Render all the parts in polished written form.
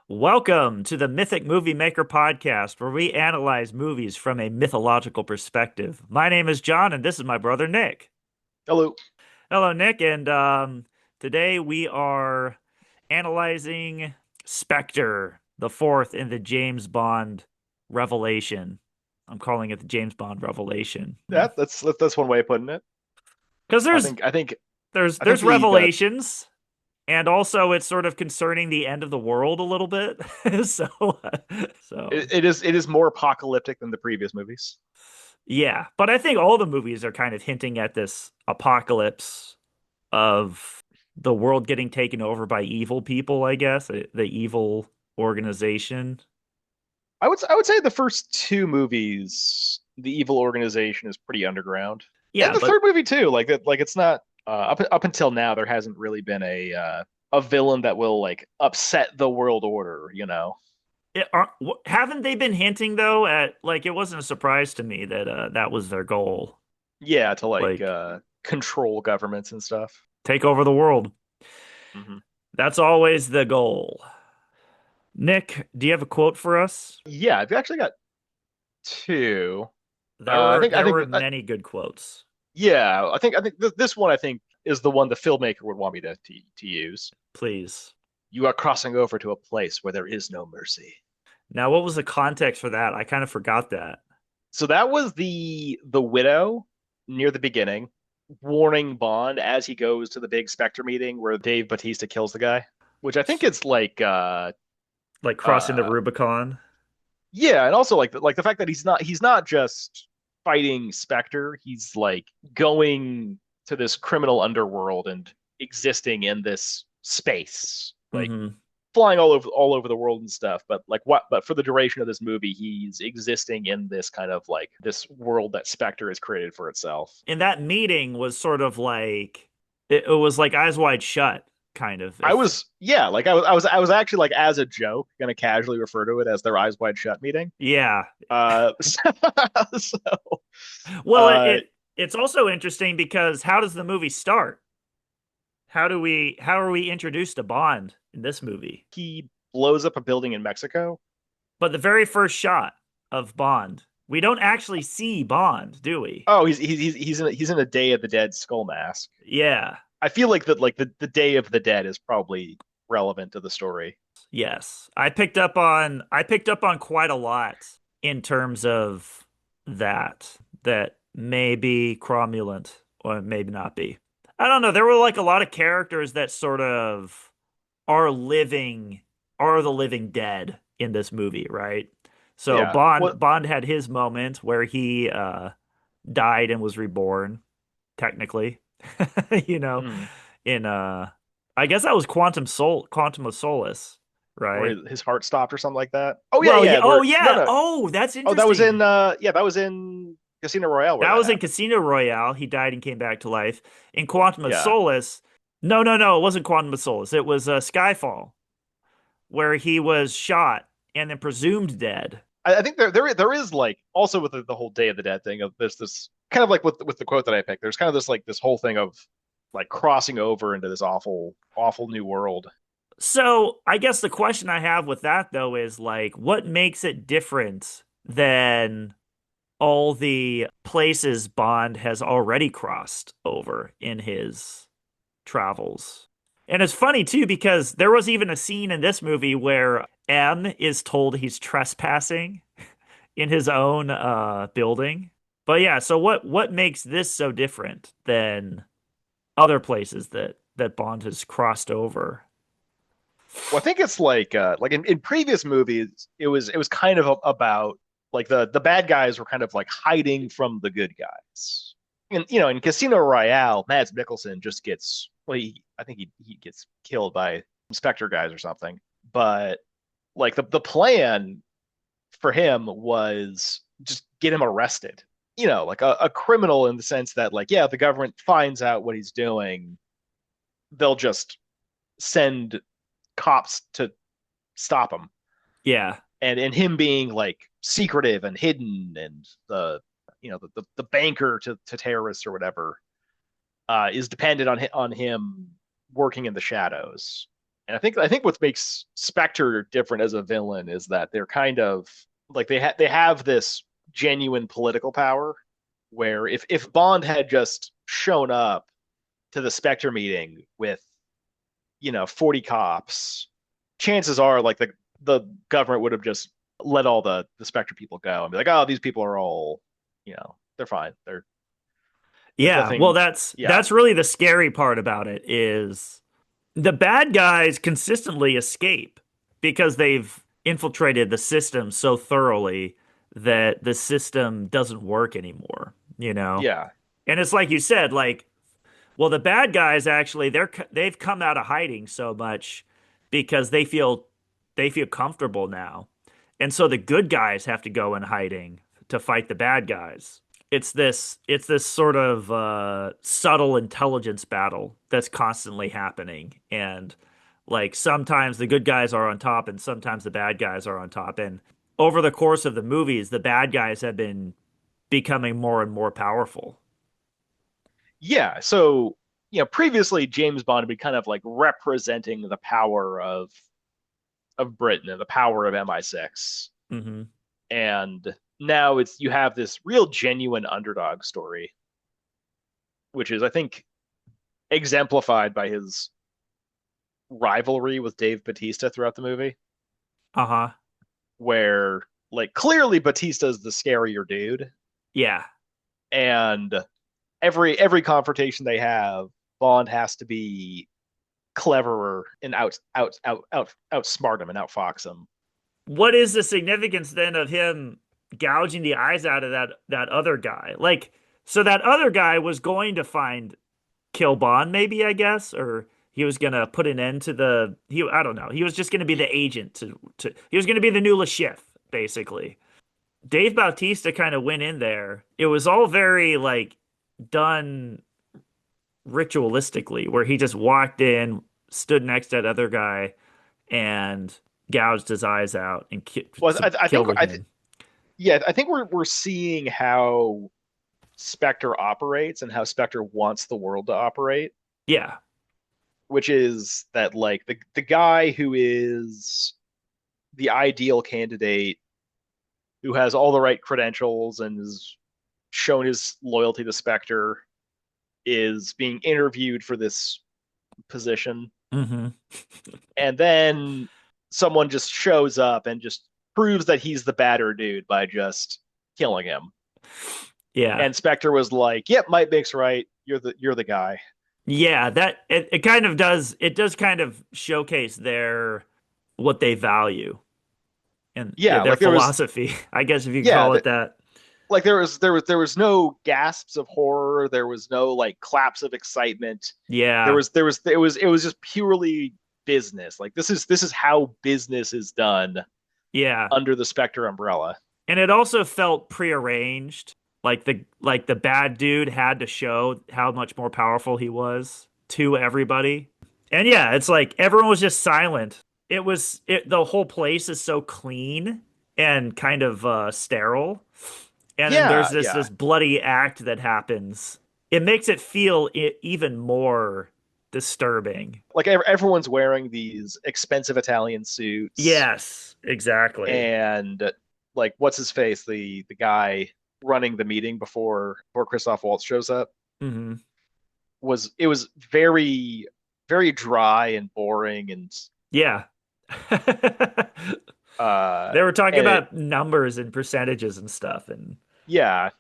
Welcome to the Mythic Movie Maker podcast, where we analyze movies from a mythological perspective. My name is John, and this is my brother Nick. Hello. Hello, Nick, and today we are analyzing Spectre, the fourth in the James Bond Revelation. I'm calling it the James Bond Revelation That's one way of putting it. because I there's think I think there's I think there's the revelations, and also it's sort of concerning the end of the world a little bit. So, so. it is more apocalyptic than the previous movies. Yeah, but I think all the movies are kind of hinting at this apocalypse of the world getting taken over by evil people, I guess, the evil organization. I would say the first two movies, the evil organization is pretty underground, and Yeah, the but third movie too. Like it's not up until now there hasn't really been a villain that will like upset the world order. haven't they been hinting though at like it wasn't a surprise to me that that was their goal, Yeah, to like like control governments and stuff. take over the world. hmm That's always the goal. Nick, do you have a quote for us? Yeah, I've actually got two. There I were think I there think were many good quotes. Yeah, I think this one I think is the one the filmmaker would want me to use. Please. You are crossing over to a place where there is no mercy. Now, what was the context for that? I kind of forgot that. So that was the widow near the beginning, warning Bond as he goes to the big Spectre meeting where Dave Bautista kills the guy, which I think it's like Like crossing the uh Rubicon. yeah, and also like the fact that he's not just fighting Spectre, he's like going to this criminal underworld and existing in this space, like Hmm. flying all over the world and stuff. But for the duration of this movie, he's existing in this kind of like this world that Spectre has created for itself. And that meeting was sort of like it was like eyes wide shut, kind of. I If was yeah, like I was actually like as a joke gonna casually refer to it as their eyes wide shut meeting. yeah. So, so Well, uh it's also interesting because how does the movie start? How are we introduced to Bond in this movie? he blows up a building in Mexico. But the very first shot of Bond, we don't actually see Bond, do we? Oh, he's in a Day of the Dead skull mask. Yeah. I feel like that like the Day of the Dead is probably relevant to the story. Yes. I picked up on quite a lot in terms of that may be cromulent or maybe not be. I don't know. There were like a lot of characters that sort of are living are the living dead in this movie, right? So Yeah. Bond had his moment where he died and was reborn, technically. You know, Hmm. in I guess that was Quantum of Solace, Where right? his heart stopped or something like that. Oh yeah, Well, yeah. yeah. Oh, Where no yeah. no. Oh, that's Oh, that was in interesting. that was in Casino Royale where That that was in happened. Casino Royale. He died and came back to life. In Quantum of Yeah. Solace, no, no, no. It wasn't Quantum of Solace. It was Skyfall, where he was shot and then presumed dead. I think there is like also with the whole Day of the Dead thing of this kind of like with the quote that I picked. There's kind of this like this whole thing of like crossing over into this awful new world. So I guess the question I have with that though is like, what makes it different than all the places Bond has already crossed over in his travels? And it's funny too because there was even a scene in this movie where M is told he's trespassing in his own building. But yeah, so what makes this so different than other places that Bond has crossed over? Well, I think it's like in previous movies, it was kind of about like the bad guys were kind of like hiding from the good guys. And in Casino Royale, Mads Mikkelsen just gets well, I think he gets killed by Spectre guys or something. But like the plan for him was just get him arrested. Like a criminal in the sense that like yeah, if the government finds out what he's doing, they'll just send cops to stop him. Yeah. And him being like secretive and hidden and the banker to terrorists or whatever is dependent on him working in the shadows. And I think what makes Spectre different as a villain is that they're kind of like they have this genuine political power where if Bond had just shown up to the Spectre meeting with 40 cops, chances are like the government would have just let all the Spectre people go and be like, oh, these people are all, they're fine. There's Yeah, well, nothing. that's Yeah, that's really the scary part about it is the bad guys consistently escape because they've infiltrated the system so thoroughly that the system doesn't work anymore, you know? yeah, And it's like you said, like, well, the bad guys actually they've come out of hiding so much because they feel comfortable now. And so the good guys have to go in hiding to fight the bad guys. It's this sort of subtle intelligence battle that's constantly happening. And like sometimes the good guys are on top and sometimes the bad guys are on top. And over the course of the movies, the bad guys have been becoming more and more powerful. yeah. So previously James Bond had been kind of like representing the power of Britain and the power of MI6, Hmm. and now it's you have this real genuine underdog story, which is I think exemplified by his rivalry with Dave Bautista throughout the movie, Uh-huh. where like clearly Bautista's the scarier dude, Yeah. and every confrontation they have, Bond has to be cleverer and outsmart him and outfox him. What is the significance then of him gouging the eyes out of that other guy? Like, so that other guy was going to find Kill Bond, maybe, I guess, or he was gonna put an end to I don't know. He was just gonna be the agent to he was gonna be the new Le Chiffre, basically. Dave Bautista kind of went in there. It was all very like done ritualistically, where he just walked in, stood next to that other guy, and gouged his eyes out and Well, I think killed him. yeah, I think we're seeing how Spectre operates and how Spectre wants the world to operate, Yeah. which is that like the guy who is the ideal candidate, who has all the right credentials and has shown his loyalty to Spectre, is being interviewed for this position, Hmm. and then someone just shows up and just proves that he's the badder dude by just killing him. Yeah. And Spectre was like, "Yep, might makes right. You're the guy." Yeah, it kind of does kind of showcase their what they value and Yeah, their like there was philosophy, I guess if you could yeah, call it that. like there was no gasps of horror, there was no like claps of excitement. There Yeah. was there was it was just purely business. Like this is how business is done Yeah. under the Spectre umbrella. And it also felt prearranged. Like the bad dude had to show how much more powerful he was to everybody. And yeah, it's like everyone was just silent. The whole place is so clean and kind of sterile. And then there's Yeah, this yeah. bloody act that happens. It makes it feel even more disturbing. Like everyone's wearing these expensive Italian suits, Yes, exactly. and like what's his face, the guy running the meeting before Christoph Waltz shows up, Hmm. was very dry and boring, and Yeah. uh They were talking and it about numbers and percentages and stuff. And yeah.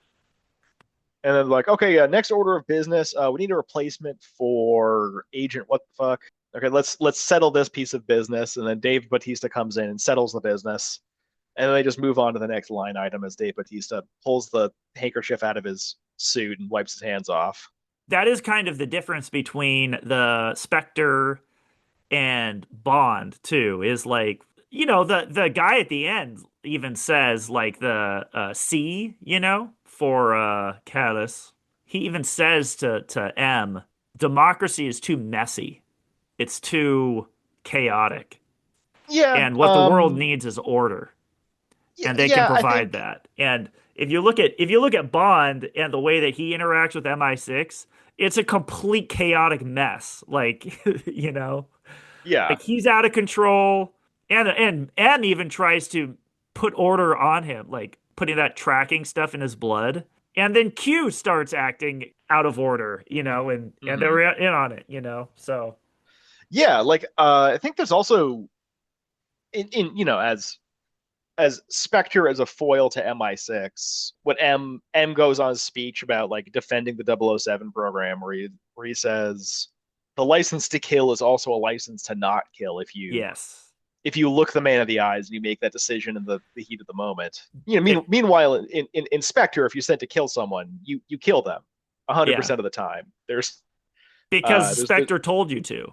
And then like, okay, next order of business, we need a replacement for Agent what the fuck. Okay, let's settle this piece of business. And then Dave Batista comes in and settles the business. And then they just move on to the next line item as Dave Batista pulls the handkerchief out of his suit and wipes his hands off. that is kind of the difference between the Spectre and Bond too, is like, the guy at the end even says like the C, for Callus. He even says to M, democracy is too messy. It's too chaotic. Yeah, And what the world needs is order. yeah, And they can yeah. I provide think that. And if you look at Bond and the way that he interacts with MI6, it's a complete chaotic mess. Like, you know. Yeah. Like he's out of control, and even tries to put order on him, like putting that tracking stuff in his blood. And then Q starts acting out of order, and Hmm. they're in on it, So Yeah, like I think there's also in as Spectre as a foil to MI6, when M goes on his speech about like defending the 007 program, where he says the license to kill is also a license to not kill yes, if you look the man in the eyes and you make that decision in the heat of the moment. Be- Meanwhile, in Spectre, if you're sent to kill someone, you kill them yeah, 100% of the time. because There's Spectre told you to. yeah,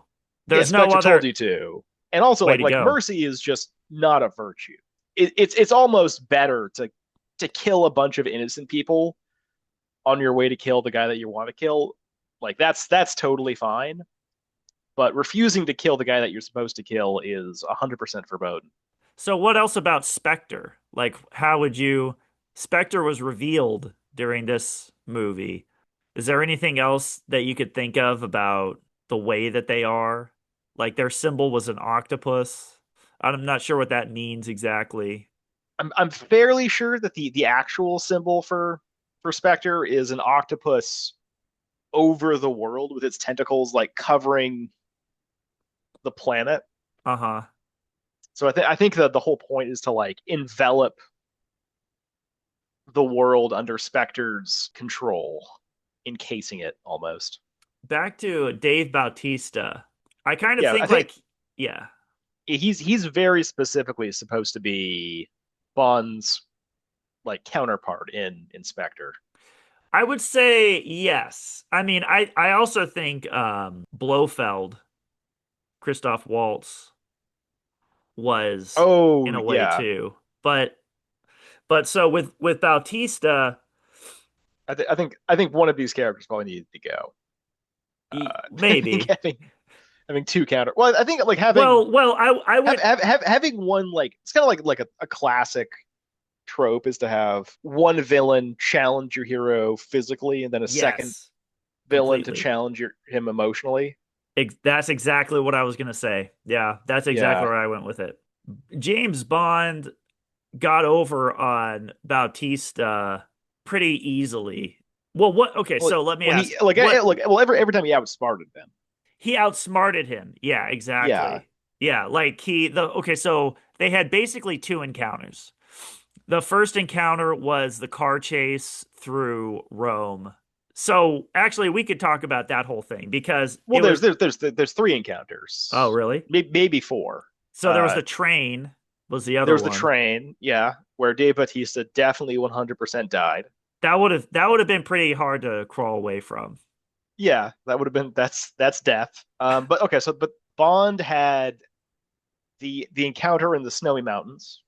There's no Spectre told other you to, and also way to like go. mercy is just not a virtue. It's almost better to kill a bunch of innocent people on your way to kill the guy that you want to kill. Like that's totally fine. But refusing to kill the guy that you're supposed to kill is 100% verboten. So what else about Spectre? Like, how would you? Spectre was revealed during this movie. Is there anything else that you could think of about the way that they are? Like their symbol was an octopus. I'm not sure what that means exactly. I'm fairly sure that the actual symbol for Spectre is an octopus over the world with its tentacles like covering the planet. Uh-huh. So I think that the whole point is to like envelop the world under Spectre's control, encasing it almost. Back to Dave Bautista. I kind of Yeah, think I think like, yeah, he's very specifically supposed to be Bond's like counterpart in Spectre. I would say yes. I mean, I also think Blofeld, Christoph Waltz was in Oh a way yeah, too. But so with Bautista, I think one of these characters probably needed to go. I think maybe. having two counter. Well, I think like having Well, I would having one like it's kind of like a classic trope is to have one villain challenge your hero physically and then a second yes, villain to completely. challenge him emotionally. That's exactly what I was gonna say. Yeah, that's exactly Yeah. where I went with it. James Bond got over on Bautista pretty easily. Well, what? Okay, Well, so let me well, ask, he like what look. Well, every time he outsmarted them. he outsmarted him. Yeah, Yeah. exactly. Yeah, like okay, so they had basically two encounters. The first encounter was the car chase through Rome. So actually, we could talk about that whole thing because Well, it was, there's three oh, encounters, really? maybe four. So there was the train, was the There other was the one. train, yeah, where Dave Bautista definitely 100% died. That would have been pretty hard to crawl away from. Yeah, that would have been that's death. But okay, so but Bond had the encounter in the snowy mountains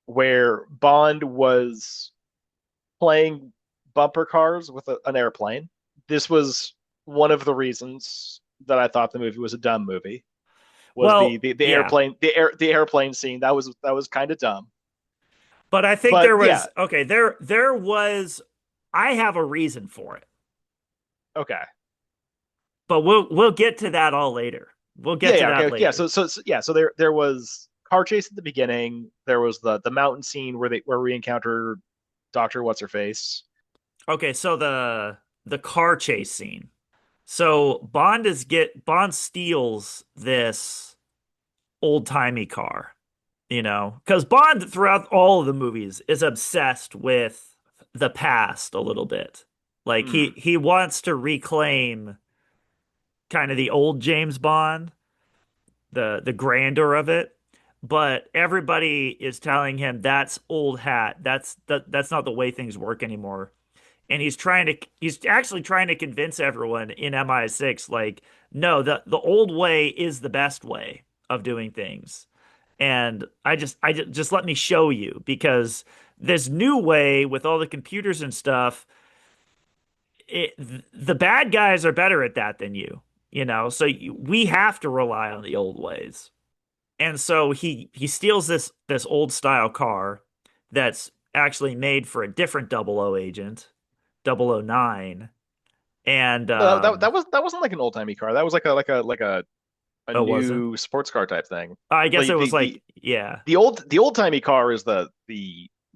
where Bond was playing bumper cars with an airplane. This was one of the reasons that I thought the movie was a dumb movie. Was Well, the yeah, the airplane scene that was kind of dumb. but I think But there yeah, was okay, there was I have a reason for it. okay, But we'll get to that all later. We'll get to that okay, yeah. later. Yeah, so there was car chase at the beginning. There was the mountain scene where we encounter Doctor What's Her Face. Okay, so the car chase scene. So Bond steals this old-timey car, because Bond throughout all of the movies is obsessed with the past a little bit. Like he Hmm. he wants to reclaim kind of the old James Bond, the grandeur of it. But everybody is telling him that's old hat. That's not the way things work anymore. And he's actually trying to convince everyone in MI6 like no, the old way is the best way of doing things. And I just let me show you because this new way with all the computers and stuff, the bad guys are better at that than so we have to rely on the old ways. And so he steals this old style car that's actually made for a different double O agent, 009. And Well, that wasn't like an old timey car. That was like a a Oh, was it? new sports car type thing. I guess The it the was the like, yeah. the old timey car is the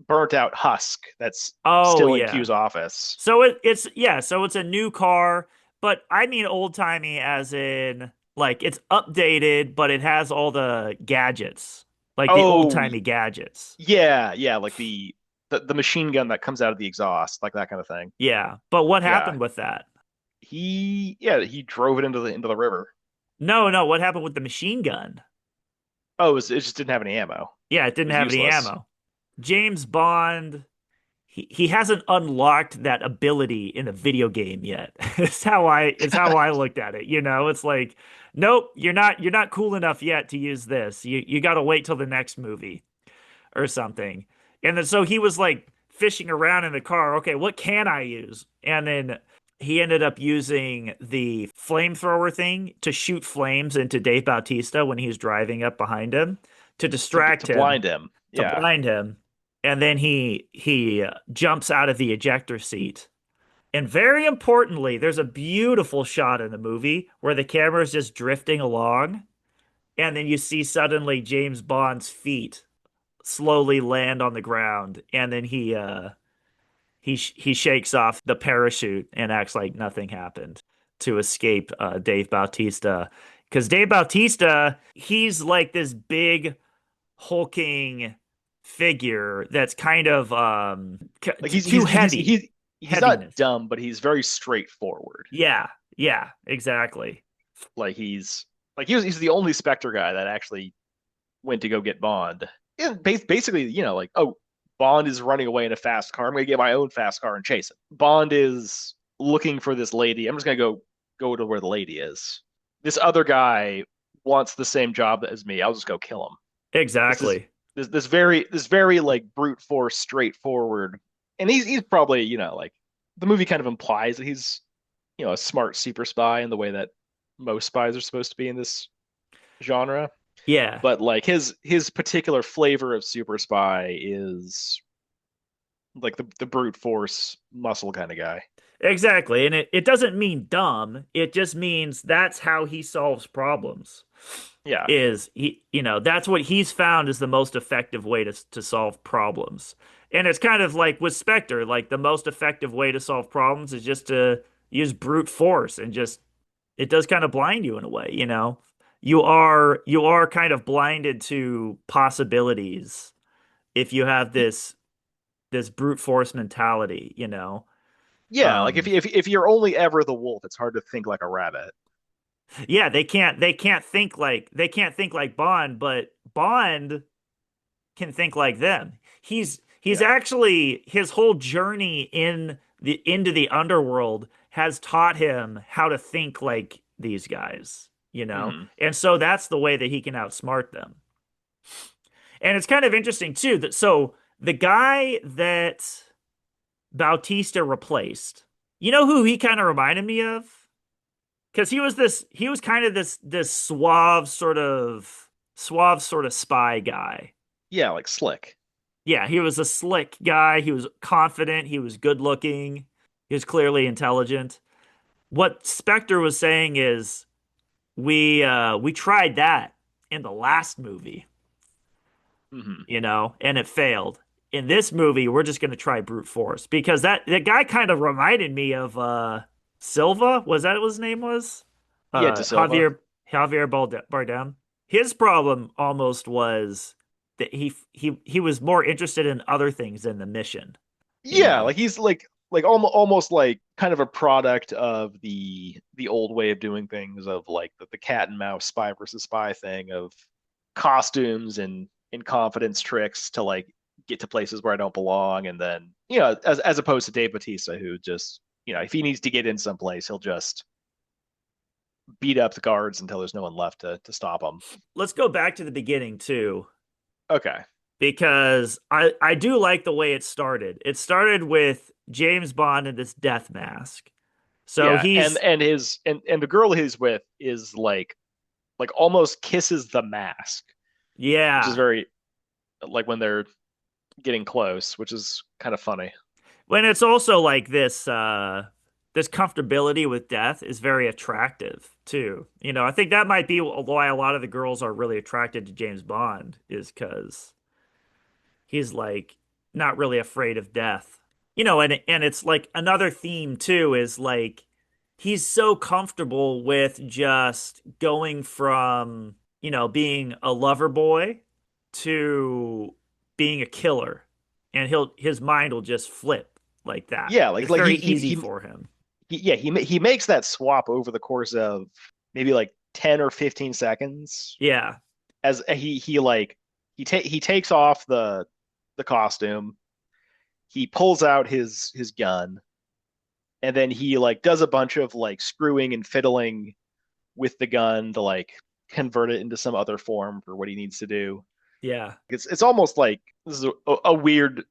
burnt out husk that's Oh, still in yeah. Q's office. So it's yeah, so it's a new car, but I mean old timey as in like it's updated, but it has all the gadgets, like the old Oh timey gadgets. yeah, yeah, like the machine gun that comes out of the exhaust, like that kind of thing. Yeah, but what Yeah, happened with that? he drove it into the river. No, no, what happened with the machine gun? Oh, it just didn't have any ammo. Yeah, it It didn't was have any useless. ammo. James Bond, he hasn't unlocked that ability in a video game yet. It's how I looked at it. It's like, nope, you're not cool enough yet to use this. You got to wait till the next movie or something. And then so he was like fishing around in the car. Okay, what can I use? And then he ended up using the flamethrower thing to shoot flames into Dave Bautista when he's driving up behind him to distract To him, blind him. to Yeah, blind him. And then he jumps out of the ejector seat. And very importantly, there's a beautiful shot in the movie where the camera is just drifting along, and then you see suddenly James Bond's feet slowly land on the ground, and then he shakes off the parachute and acts like nothing happened to escape Dave Bautista. Because Dave Bautista, he's like this big hulking figure that's kind of like too heavy, he's not heaviness. dumb, but he's very straightforward. Yeah, yeah, exactly. Like he's the only Spectre guy that actually went to go get Bond. And basically, like, oh, Bond is running away in a fast car. I'm gonna get my own fast car and chase it. Bond is looking for this lady. I'm just gonna go to where the lady is. This other guy wants the same job as me. I'll just go kill him. This is Exactly. this very like brute force, straightforward. And he's probably, like the movie kind of implies that he's, a smart super spy in the way that most spies are supposed to be in this genre. Yeah, But like his particular flavor of super spy is like the brute force muscle kind of guy. exactly. And it doesn't mean dumb. It just means that's how he solves problems. Yeah. Is that's what he's found is the most effective way to solve problems. And it's kind of like with Spectre, like the most effective way to solve problems is just to use brute force and just it does kind of blind you in a way. You are kind of blinded to possibilities if you have this brute force mentality. Yeah, like Um if you're only ever the wolf, it's hard to think like a rabbit. yeah, they can't think like Bond, but Bond can think like them. He's Yeah. actually his whole journey into the underworld has taught him how to think like these guys. Hmm. And so that's the way that he can outsmart them. And it's kind of interesting too that so the guy that Bautista replaced, you know who he kind of reminded me of? Because he was kind of this suave sort of spy guy. Yeah, like slick. Yeah, he was a slick guy. He was confident. He was good looking. He was clearly intelligent. What Spectre was saying is we tried that in the last movie, Hmm. and it failed. In this movie, we're just going to try brute force because that guy kind of reminded me of Silva. Was that what his name was? Yeah, De Silva. Javier Bardem. His problem almost was that he was more interested in other things than the mission, you Yeah, know. like he's like almost like kind of a product of the old way of doing things of like the cat and mouse spy versus spy thing of costumes and confidence tricks to like get to places where I don't belong, and then as opposed to Dave Bautista, who just if he needs to get in someplace, he'll just beat up the guards until there's no one left to stop him. Let's go back to the beginning too, Okay. because I do like the way it started. It started with James Bond in this death mask. So Yeah, he's and the girl he's with is like almost kisses the mask, which is yeah. very like when they're getting close, which is kind of funny. When it's also like this this comfortability with death is very attractive too. I think that might be why a lot of the girls are really attracted to James Bond is because he's like not really afraid of death. And it's like another theme too is like he's so comfortable with just going from, being a lover boy to being a killer. And his mind will just flip like that. Yeah, It's very easy for him. he makes that swap over the course of maybe like 10 or 15 seconds Yeah. as he like he takes off the costume, he pulls out his gun, and then he like does a bunch of like screwing and fiddling with the gun to like convert it into some other form for what he needs to do. Yeah. It's almost like this is a weird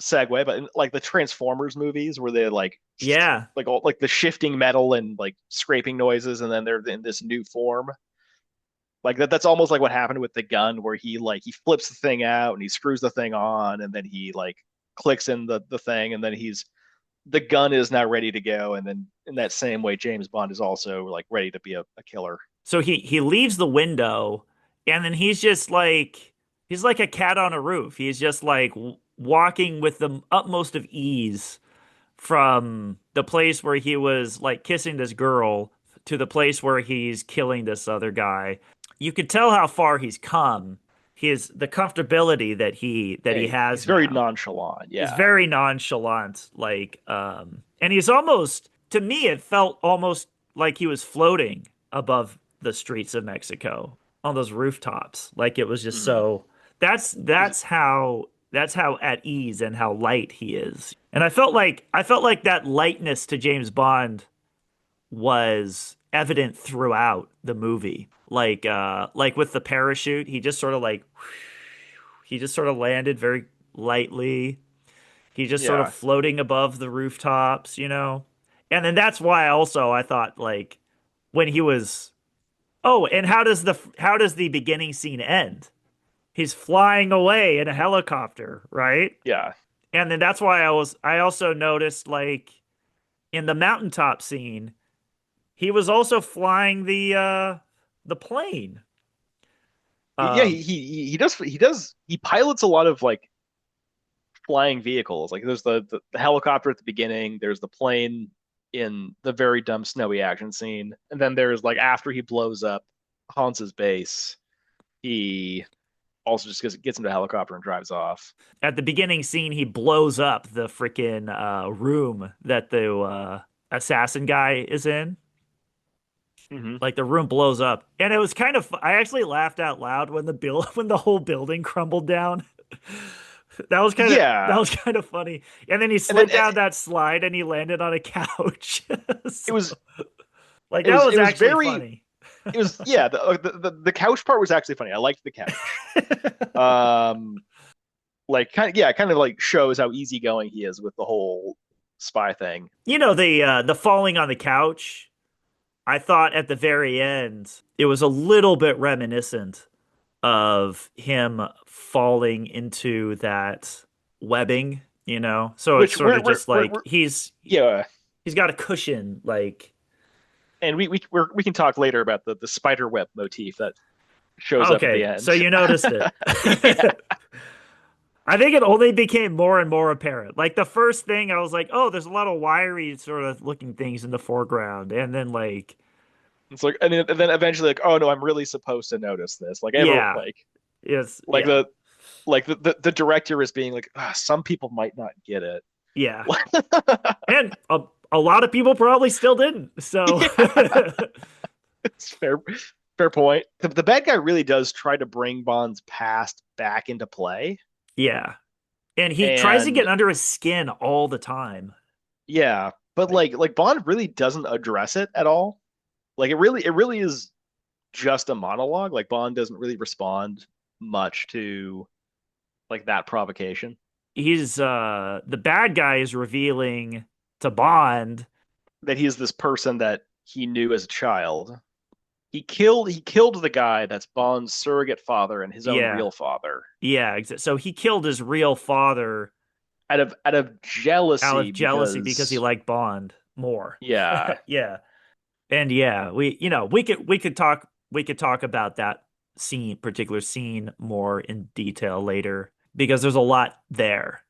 segue, but in, like the Transformers movies where they Yeah. like all like the shifting metal and like scraping noises, and then they're in this new form. Like that's almost like what happened with the gun, where he flips the thing out and he screws the thing on, and then he like clicks in the thing, and then he's the gun is now ready to go, and then in that same way, James Bond is also like ready to be a killer. So he leaves the window and then he's like a cat on a roof. He's just like walking with the utmost of ease from the place where he was like kissing this girl to the place where he's killing this other guy. You could tell how far he's come. The comfortability that he Yeah, he's has very now nonchalant. is Yeah. very nonchalant, and he's almost, to me, it felt almost like he was floating above the streets of Mexico on those rooftops. Like it was just Mm. so that's how at ease and how light he is. And I felt like that lightness to James Bond was evident throughout the movie. Like with the parachute, he just sort of landed very lightly. He's just sort of Yeah. floating above the rooftops. And then that's why also I thought like when he was oh, and how does the beginning scene end? He's flying away in a helicopter, right? Yeah. And then that's why I also noticed like in the mountaintop scene, he was also flying the plane. Yeah, Um he pilots a lot of like flying vehicles. Like there's the helicopter at the beginning, there's the plane in the very dumb snowy action scene, and then there's like after he blows up Hans's base, he also just gets into a helicopter and drives off. at the beginning scene he blows up the freaking room that the assassin guy is in. Hmm. Like the room blows up, and it was kind of. I actually laughed out loud when the bill when the whole building crumbled down. That Yeah, was kind of funny. And then he and then slid down that slide and he landed on a couch. it So, was like that was it was actually very funny. it was yeah the couch part was actually funny. I liked the couch. Um, like kind of like shows how easygoing he is with the whole spy thing. The falling on the couch. I thought at the very end it was a little bit reminiscent of him falling into that webbing. So it's Which sort of just like we're yeah, he's got a cushion, like and we can talk later about the spider web motif that shows up at the okay, so end. you noticed it. Yeah, I think it only became more and more apparent. Like the first thing, I was like, "Oh, there's a lot of wiry sort of looking things in the foreground," and then like, it's like and then eventually like, oh no, I'm really supposed to notice this. Like ever yeah, it's like yeah, the director is being like, ah, some people might not get it. yeah, and a lot of people probably still didn't. So, Yeah, it's fair point. The bad guy really does try to bring Bond's past back into play, yeah, and he tries to and get under his skin all the time. yeah, but Like, like Bond really doesn't address it at all. Like it really is just a monologue. Like Bond doesn't really respond much to like that provocation. the bad guy is revealing to Bond. That he is this person that he knew as a child. He killed the guy that's Bond's surrogate father and his own Yeah, real father yeah. So he killed his real father out of out jealousy of jealousy because he because liked Bond. more. Yeah. Yeah. And yeah, we could talk about that particular scene more in detail later because there's a lot there.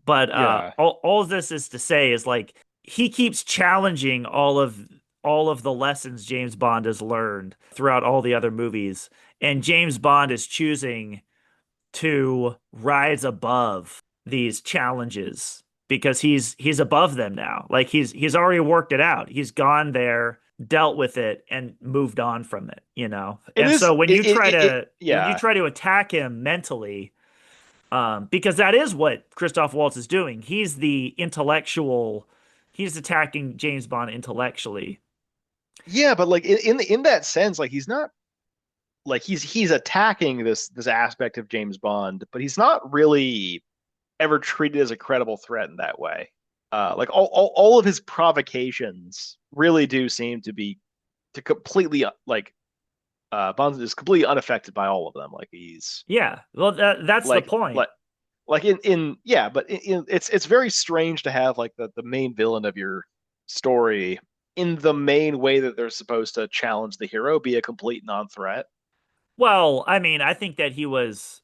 But Yeah. all of this is to say is like he keeps challenging all of the lessons James Bond has learned throughout all the other movies, and James Bond is choosing to rise above these challenges because he's above them now. Like he's already worked it out. He's gone there, dealt with it, and moved on from it, you know? It And is so when you yeah. try to attack him mentally, because that is what Christoph Waltz is doing. He's attacking James Bond intellectually. Yeah, but like in that sense, like he's not like he's attacking this aspect of James Bond, but he's not really ever treated as a credible threat in that way. Like all of his provocations really do seem to be to completely like Bond is completely unaffected by all of them. Like he's Yeah, well, that's the like point. like like in yeah, but it's very strange to have like the main villain of your story in the main way that they're supposed to challenge the hero be a complete non-threat. Well, I mean, I think that he was.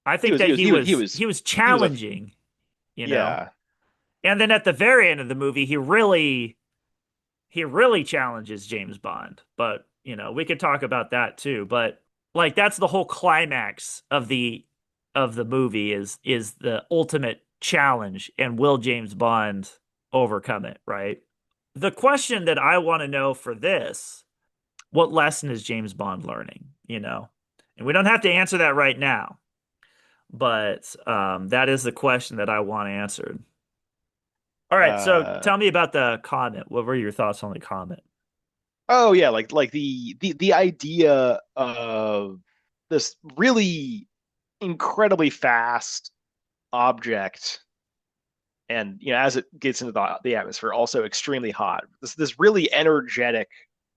I He think was that he was he he was he was was he was he was a challenging, you know. yeah. And then at the very end of the movie, he really challenges James Bond. But, we could talk about that too. But like that's the whole climax of the movie is the ultimate challenge and will James Bond overcome it, right? The question that I want to know for this, what lesson is James Bond learning, you know? And we don't have to answer that right now, but that is the question that I want answered. All right, so Uh tell me about the comet. What were your thoughts on the comet? oh yeah, like the idea of this really incredibly fast object and as it gets into the atmosphere also extremely hot. This really energetic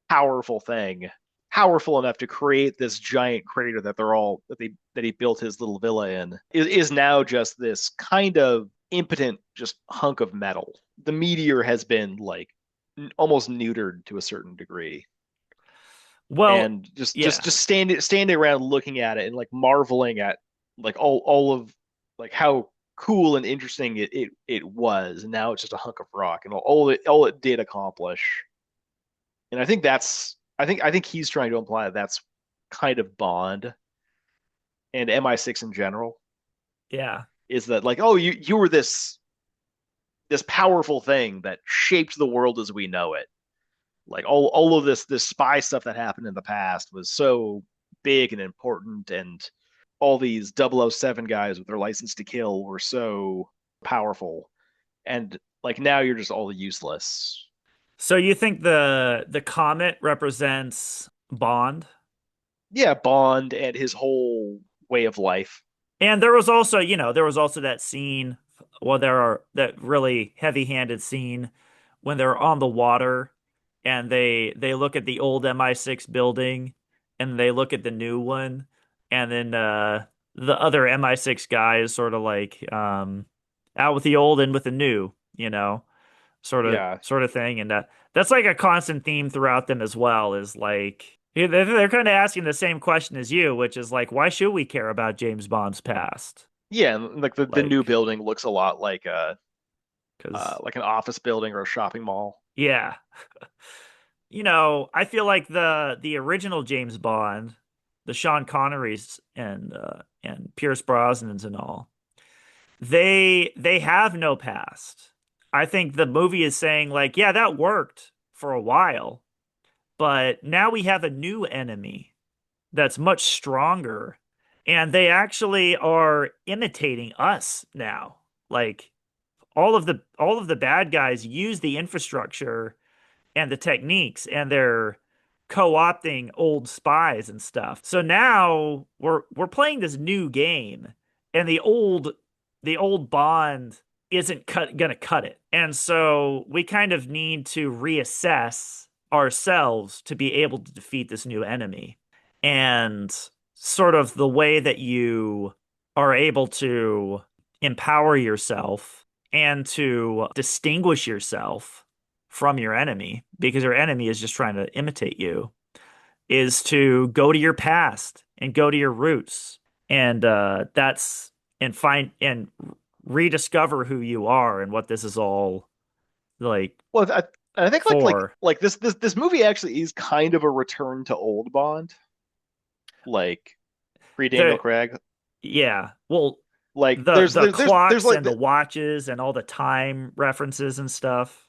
powerful thing, powerful enough to create this giant crater that he built his little villa in, is now just this kind of impotent just hunk of metal. The meteor has been like almost neutered to a certain degree, Well, and just just yeah. just standing around looking at it and like marveling at like all of like how cool and interesting it was, and now it's just a hunk of rock and all it did accomplish. And I think he's trying to imply that that's kind of Bond and MI6 in general, Yeah. is that like, oh, you were this powerful thing that shaped the world as we know it. Like all of this spy stuff that happened in the past was so big and important, and all these 007 guys with their license to kill were so powerful, and like now you're just all useless. So you think the comet represents Bond? Yeah, Bond and his whole way of life. And there was also that scene, well, there are that really heavy-handed scene when they're on the water and they look at the old MI6 building and they look at the new one, and then the other MI6 guy is sort of like out with the old and with the new, Yeah. sort of thing. And that's like a constant theme throughout them as well, is like they're kind of asking the same question as you, which is like, why should we care about James Bond's past? Yeah, and like the new Like, building looks a lot because like an office building or a shopping mall. yeah, I feel like the original James Bond, the Sean Connerys and Pierce Brosnan's and all, they have no past. I think the movie is saying like, yeah, that worked for a while, but now we have a new enemy that's much stronger, and they actually are imitating us now. Like all of the bad guys use the infrastructure and the techniques, and they're co-opting old spies and stuff. So now we're playing this new game, and the old Bond isn't gonna cut it. And so we kind of need to reassess ourselves to be able to defeat this new enemy. And sort of the way that you are able to empower yourself and to distinguish yourself from your enemy, because your enemy is just trying to imitate you, is to go to your past and go to your roots, and that's and find and rediscover who you are and what this is all like Well, I think for. this movie actually is kind of a return to old Bond, like pre Daniel The Craig. Yeah, well, Like the there's clocks like and the watches and all the time references and stuff.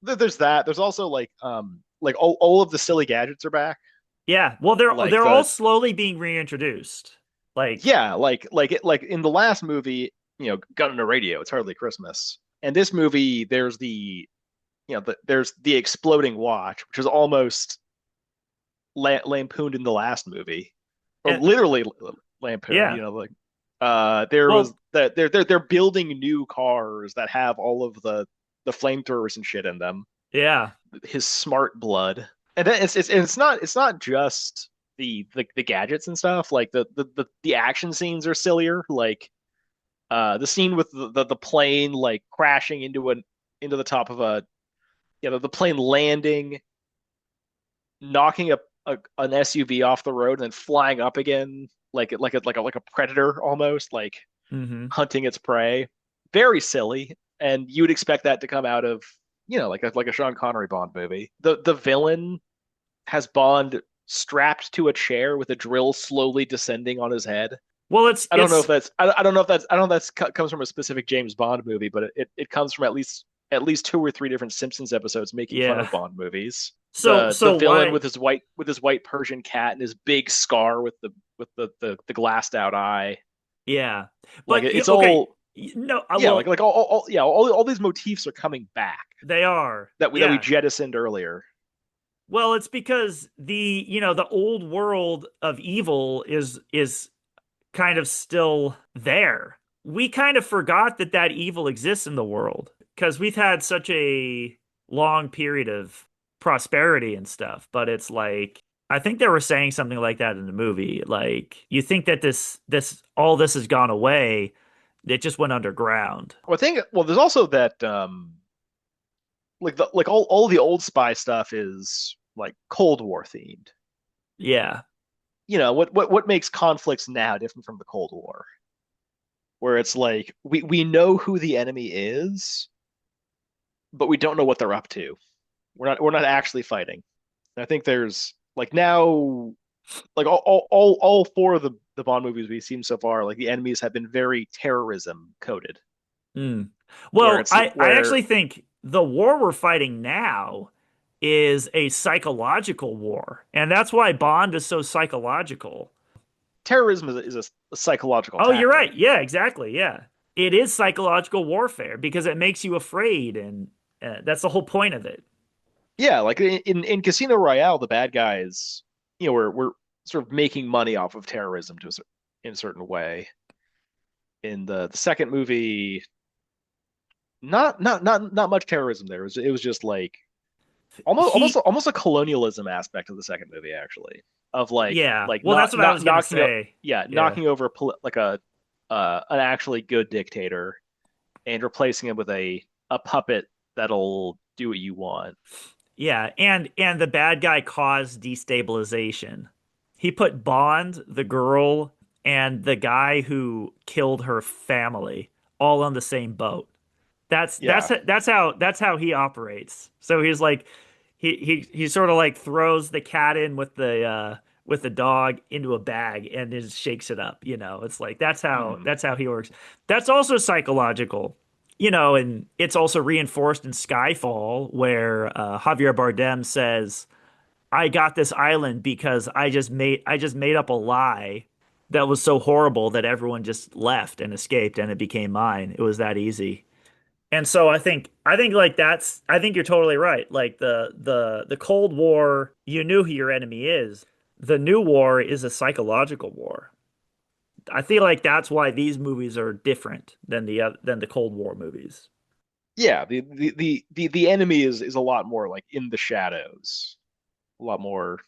there's that. There's also like all of the silly gadgets are back. Yeah, well, they're Like they're all the slowly being reintroduced. Like, yeah, like in the last movie, Gun on a Radio, it's hardly Christmas. And this movie, there's the exploding watch, which is almost lampooned in the last movie, or and, literally lampooned. yeah, There was well, that they're building new cars that have all of the flamethrowers and shit in them. yeah. His smart blood, and then it's not just the gadgets and stuff. Like the action scenes are sillier. Like the scene with the plane like crashing into the top of a the plane landing, knocking an SUV off the road and then flying up again like a predator almost like Hmm. hunting its prey. Very silly, and you would expect that to come out of like a Sean Connery Bond movie. The villain has Bond strapped to a chair with a drill slowly descending on his head. Well, it's I don't know if it's that's I don't know if that's I don't know if that's comes from a specific James Bond movie, but it comes from at least two or three different Simpsons episodes making fun yeah. of Bond movies. So The so villain why? with his white Persian cat and his big scar with the glassed out eye. Yeah, Like but it's okay, all no, yeah, well, all these motifs are coming back they are. that we Yeah. jettisoned earlier. Well, it's because the old world of evil is kind of still there. We kind of forgot that that evil exists in the world because we've had such a long period of prosperity and stuff. But it's like, I think they were saying something like that in the movie. Like, you think that this all this has gone away, it just went underground. There's also that all the old spy stuff is like Cold War themed. Yeah. What makes conflicts now different from the Cold War, where it's like we know who the enemy is, but we don't know what they're up to. We're not actually fighting. And I think there's like now like all four of the Bond movies we've seen so far, like the enemies have been very terrorism coded, Mm. where Well, it's I where actually think the war we're fighting now is a psychological war, and that's why Bond is so psychological. terrorism is a psychological Oh, you're tactic. right. Yeah, exactly. Yeah. It is psychological warfare because it makes you afraid, and that's the whole point of it. Yeah, like in Casino Royale, the bad guys, we're sort of making money off of terrorism in a certain way. In the second movie, not much terrorism there. It was just like He, almost a colonialism aspect of the second movie, actually, of yeah. like Well, that's what I was gonna knocking say. Yeah. knocking over like an actually good dictator and replacing him with a puppet that'll do what you want. Yeah, and the bad guy caused destabilization. He put Bond, the girl, and the guy who killed her family all on the same boat. That's that's Yeah. that's how he operates. So he's like he sort of like throws the cat in with the dog into a bag and just shakes it up, you know. It's like Hmm. that's how he works. That's also psychological. You know, and it's also reinforced in Skyfall where Javier Bardem says, "I got this island because I just made up a lie that was so horrible that everyone just left and escaped and it became mine. It was that easy." And so I think like that's I think you're totally right. Like the Cold War, you knew who your enemy is. The new war is a psychological war. I feel like that's why these movies are different than the Cold War movies. Yeah, the enemy is a lot more like in the shadows, a lot more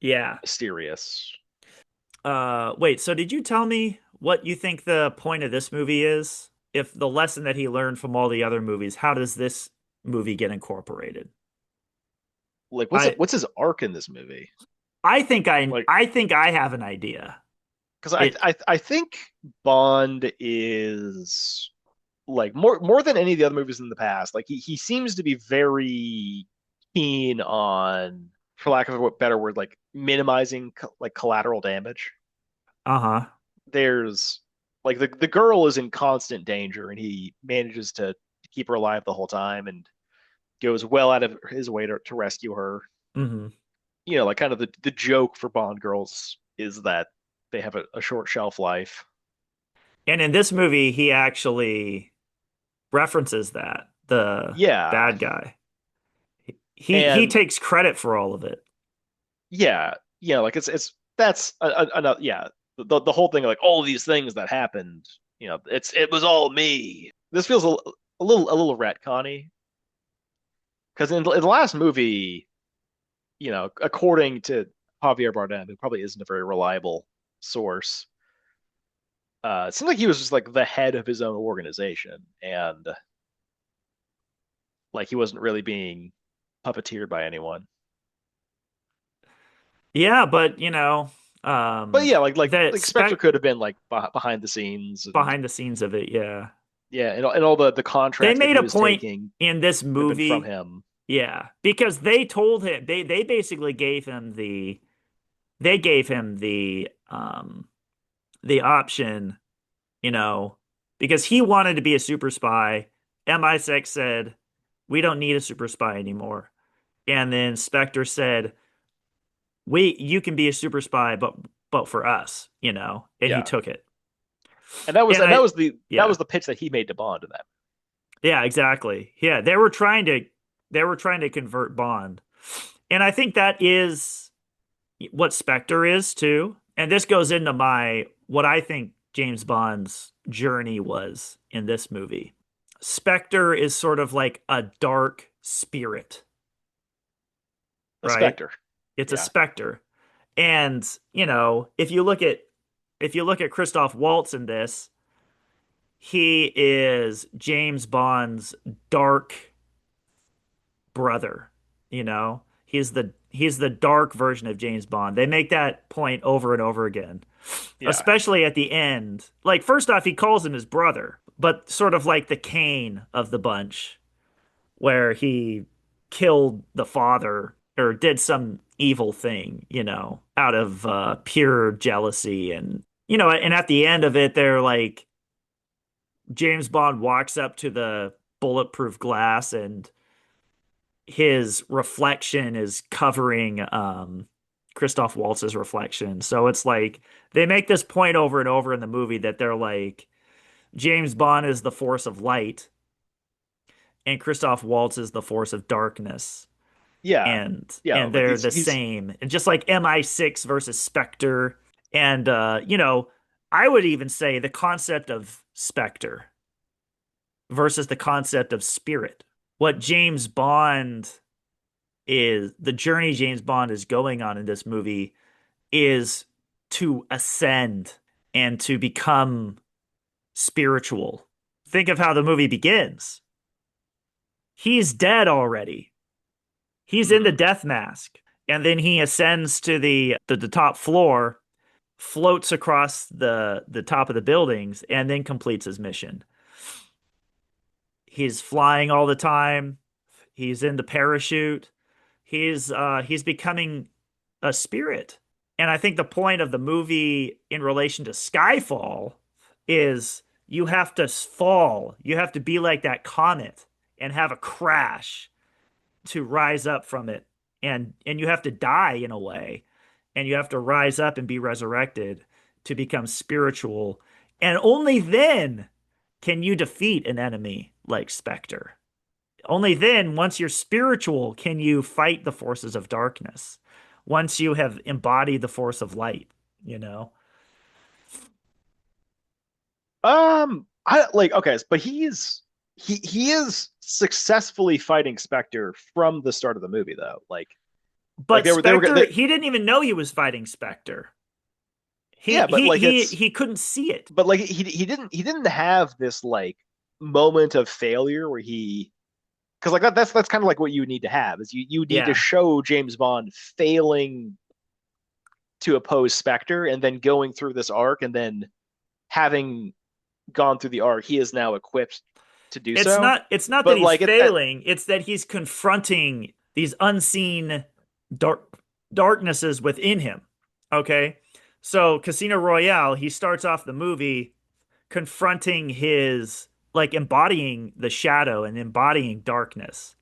Yeah. mysterious. Wait, so did you tell me what you think the point of this movie is? If the lesson that he learned from all the other movies, how does this movie get incorporated? Like, I what's his arc in this movie? Like, I think I have an idea. because It I think Bond is like more than any of the other movies in the past. Like he seems to be very keen on, for lack of a better word, like minimizing like collateral damage. uh-huh. There's like the girl is in constant danger, and he manages to keep her alive the whole time and goes well out of his way to rescue her. Hmm. You know, like kind of the joke for Bond girls is that they have a short shelf life. And in this movie, he actually references that, the Yeah, bad guy. He and takes credit for all of it. yeah, like it's that's another yeah. The whole thing, like all of these things that happened, it was all me. This feels a little retconny because in the last movie, according to Javier Bardem, who probably isn't a very reliable source, it seemed like he was just like the head of his own organization, and like he wasn't really being puppeteered by anyone. Yeah, but But yeah, that like Spectre spec could have been like behind the scenes, and behind the scenes of it, yeah. yeah, and all the They contracts that made he a was point taking in this have been from movie, him. yeah, because they told him they basically gave him the option, you know, because he wanted to be a super spy. MI6 said, "We don't need a super spy anymore." And then Spectre said, "We you can be a super spy, but for us, you know." And he Yeah, took it. and that was that Yeah. was the pitch that he made to Bond in that. Yeah, exactly. Yeah, they were trying to convert Bond. And I think that is what Spectre is too. And this goes into my what I think James Bond's journey was in this movie. Spectre is sort of like a dark spirit, A right? Spectre. It's a Yeah, specter. And, if you look at Christoph Waltz in this, he is James Bond's dark brother, you know? He's the dark version of James Bond. They make that point over and over again, yeah, especially at the end. Like first off, he calls him his brother, but sort of like the Kane of the bunch, where he killed the father or did some evil thing, out of pure jealousy. And and at the end of it, they're like James Bond walks up to the bulletproof glass and his reflection is covering Christoph Waltz's reflection. So it's like they make this point over and over in the movie that they're like James Bond is the force of light and Christoph Waltz is the force of darkness. yeah, yeah. And Like they're the he's same. And just like MI6 versus Spectre and I would even say the concept of Spectre versus the concept of spirit. What James Bond is the journey James Bond is going on in this movie is to ascend and to become spiritual. Think of how the movie begins. He's dead already. He's in the mhm. death mask. And then he ascends to the top floor, floats across the top of the buildings, and then completes his mission. He's flying all the time. He's in the parachute. He's becoming a spirit. And I think the point of the movie in relation to Skyfall is you have to fall. You have to be like that comet and have a crash to rise up from it. And you have to die in a way. And you have to rise up and be resurrected to become spiritual. And only then can you defeat an enemy like Spectre. Only then, once you're spiritual, can you fight the forces of darkness. Once you have embodied the force of light, you know? I like okay, but he is successfully fighting Spectre from the start of the movie though. Like But Spectre, they, he didn't even know he was fighting Spectre. yeah, but like He couldn't see it. he didn't have this like moment of failure where he like that's kind of like what you need to have is you need to Yeah. show James Bond failing to oppose Spectre and then going through this arc and then having gone through the arc, he is now equipped to do so. It's not that But he's like it failing, it's that he's confronting these unseen dark darknesses within him. Okay? So Casino Royale, he starts off the movie confronting his like embodying the shadow and embodying darkness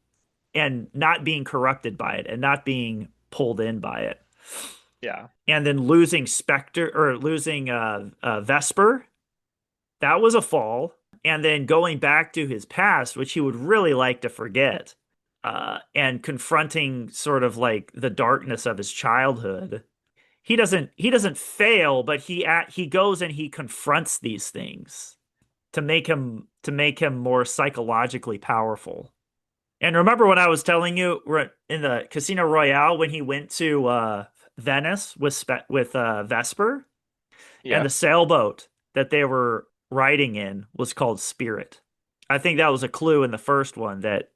and not being corrupted by it and not being pulled in by it. yeah. And then losing Spectre or losing Vesper, that was a fall. And then going back to his past, which he would really like to forget, and confronting sort of like the darkness of his childhood. He doesn't fail, but he goes and he confronts these things to make him more psychologically powerful. And remember when I was telling you we're in the Casino Royale when he went to Venice with Vesper and Yeah. the sailboat that they were riding in was called Spirit. I think that was a clue in the first one that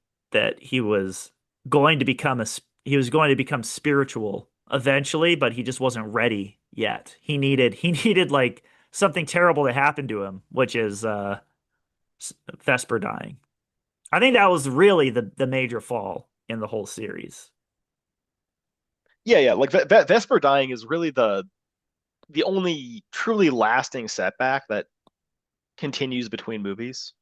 going to become a he was going to become spiritual eventually, but he just wasn't ready yet. He needed like something terrible to happen to him, which is Vesper dying. I think that was really the major fall in the whole series. Yeah, yeah. Like Vesper dying is really the only truly lasting setback that continues between movies.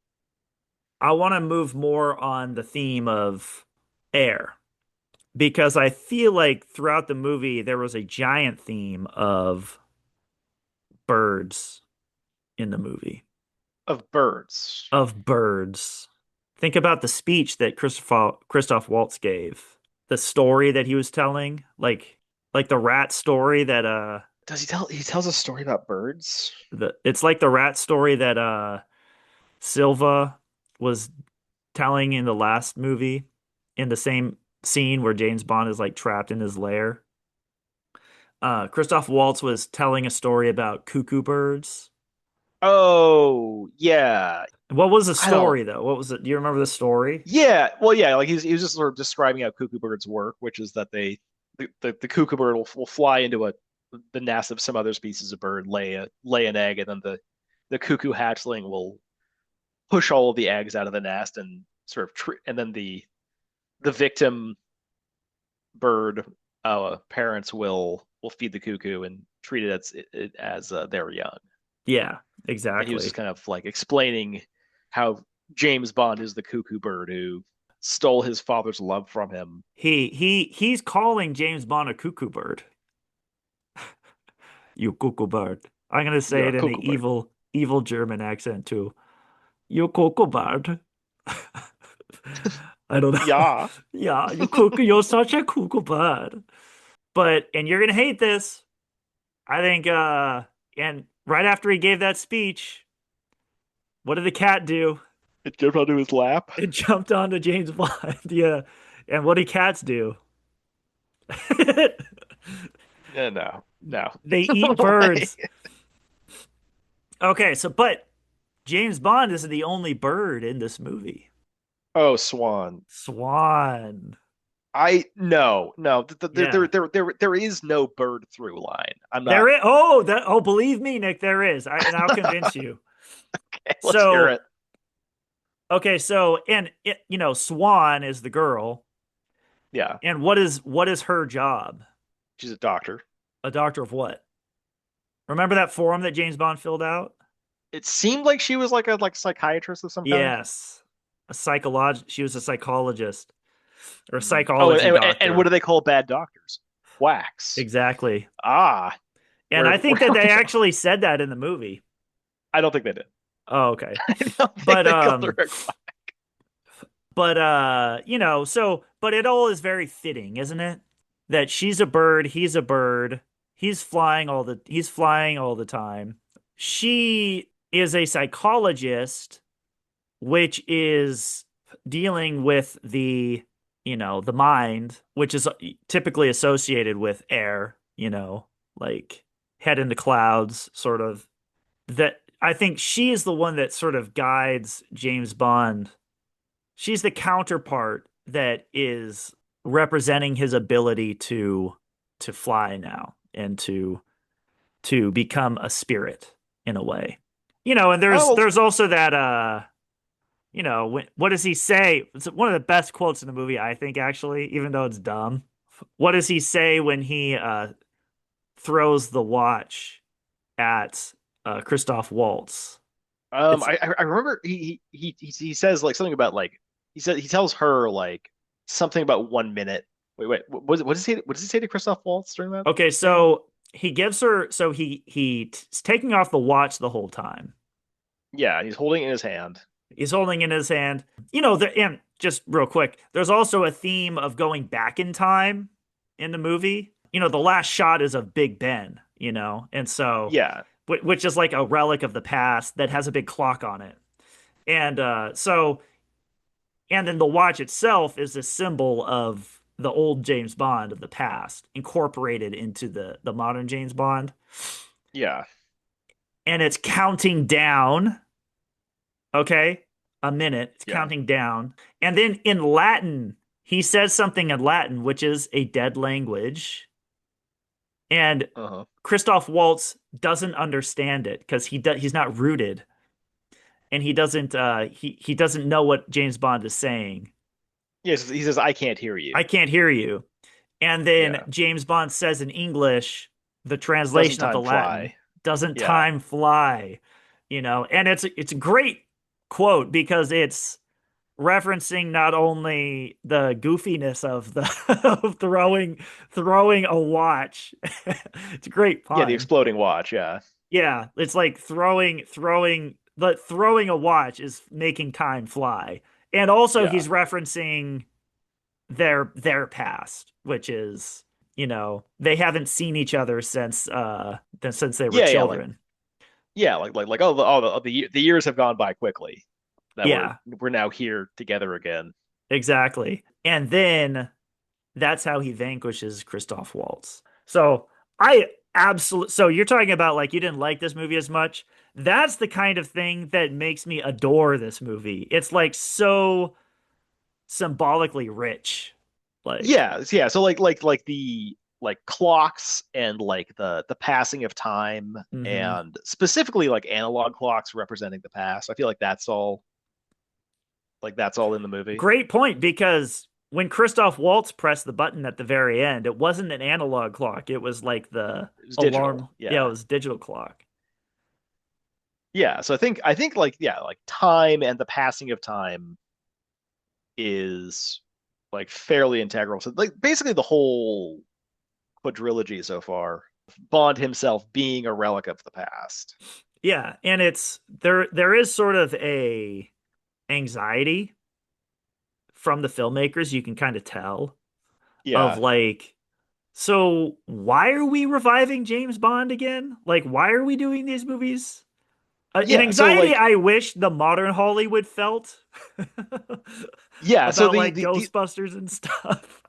I want to move more on the theme of air because I feel like throughout the movie there was a giant theme of birds in the movie. Of birds. Of birds. Think about the speech that Christoph Waltz gave. The story that he was telling, like the rat story that Does he tells a story about birds? it's like the rat story that Silva was telling in the last movie in the same scene where James Bond is like trapped in his lair. Christoph Waltz was telling a story about cuckoo birds. Oh, yeah. What was the I don't story though? What was it? Do you remember the story? Yeah, well, yeah, like he was just sort of describing how cuckoo birds work, which is that the cuckoo bird will fly into the nest of some other species of bird, lay an egg, and then the cuckoo hatchling will push all of the eggs out of the nest and sort of and then the victim bird parents will feed the cuckoo and treat it as their young. Yeah, And he was just exactly. kind of like explaining how James Bond is the cuckoo bird who stole his father's love from him. He's calling James Bond a cuckoo bird. You cuckoo bird. I'm gonna say You're a it in cuckoo the bird. evil German accent too. You cuckoo bird. I don't know. Yeah. Yeah, you're such a cuckoo bird. But and you're gonna hate this. I think and right after he gave that speech, what did the cat do? It jumped onto his lap. It jumped onto James Bond. Yeah. And what do cats do? Yeah, no, no. They eat No way. birds. Okay, so but James Bond isn't the only bird in this movie. Oh, Swan. Swan. I no, no. Yeah. There is no bird through line. I'm There not. is believe me, Nick, there is. And I'll convince you. Let's hear So, it. okay, so and Swan is the girl. Yeah, And what is her job? she's a doctor. A doctor of what? Remember that form that James Bond filled out? It seemed like she was like a psychiatrist of some kind. Yes. She was a psychologist or a Oh, psychology and what doctor. do they call bad doctors? Quacks. Exactly. Ah, And I think where that they actually said that in the movie. I don't think they did. Oh, okay. I don't think But they called her a quack. but it all is very fitting, isn't it? That she's a bird, he's a bird. He's flying all the time. She is a psychologist which is dealing with the mind, which is typically associated with air, like head in the clouds, sort of. That I think she is the one that sort of guides James Bond she's the counterpart that is representing his ability to fly now and to become a spirit in a way. And Oh, well, there's also that what does he say? It's one of the best quotes in the movie, I think, actually, even though it's dumb. What does he say when he throws the watch at Christoph Waltz? It's I remember he says like something about like he tells her like something about 1 minute. Wait, what does he say to Christoph Waltz during that okay, scene? so he gives her so he's taking off the watch the whole time. Yeah, he's holding it in his hand. He's holding in his hand. And just real quick, there's also a theme of going back in time in the movie. The last shot is of Big Ben, and so, Yeah, which is like a relic of the past that has a big clock on it. And and then the watch itself is a symbol of the old James Bond of the past, incorporated into the modern James Bond. yeah, And it's counting down. Okay, a minute. It's yeah. counting down. And then in Latin, he says something in Latin, which is a dead language. And Uh-huh. Christoph Waltz doesn't understand it because he's not rooted and he doesn't know what James Bond is saying. Yes, he says I can't hear you. I can't hear you. And then Yeah. James Bond says in English, the Doesn't translation of the time Latin, fly? doesn't Yeah. time fly? And it's a great quote because it's referencing not only the goofiness of the of throwing a watch. It's a great Yeah, the pun. exploding watch, yeah. Yeah, it's like throwing a watch is making time fly. And also Yeah. he's referencing their past, which is, they haven't seen each other since they were Yeah, yeah, like children. oh the years have gone by quickly. That Yeah, we're now here together again. exactly. And then that's how he vanquishes Christoph Waltz. So I absolutely. So you're talking about like you didn't like this movie as much. That's the kind of thing that makes me adore this movie. It's like so symbolically rich. Like, Yeah. So like the like clocks and like the passing of time mhm. and specifically like analog clocks representing the past. I feel like that's all in the movie. Great point because when Christoph Waltz pressed the button at the very end, it wasn't an analog clock. It was like the It was digital. alarm. Yeah, it Yeah. was a digital clock. Yeah. So I think like yeah, like time and the passing of time is like fairly integral. So like basically the whole quadrilogy so far. Bond himself being a relic of the past. Yeah, and it's there is sort of a anxiety from the filmmakers, you can kind of tell of Yeah. like, so why are we reviving James Bond again? Like, why are we doing these movies? An Yeah. So anxiety like I wish the modern Hollywood felt yeah, so about like Ghostbusters and stuff.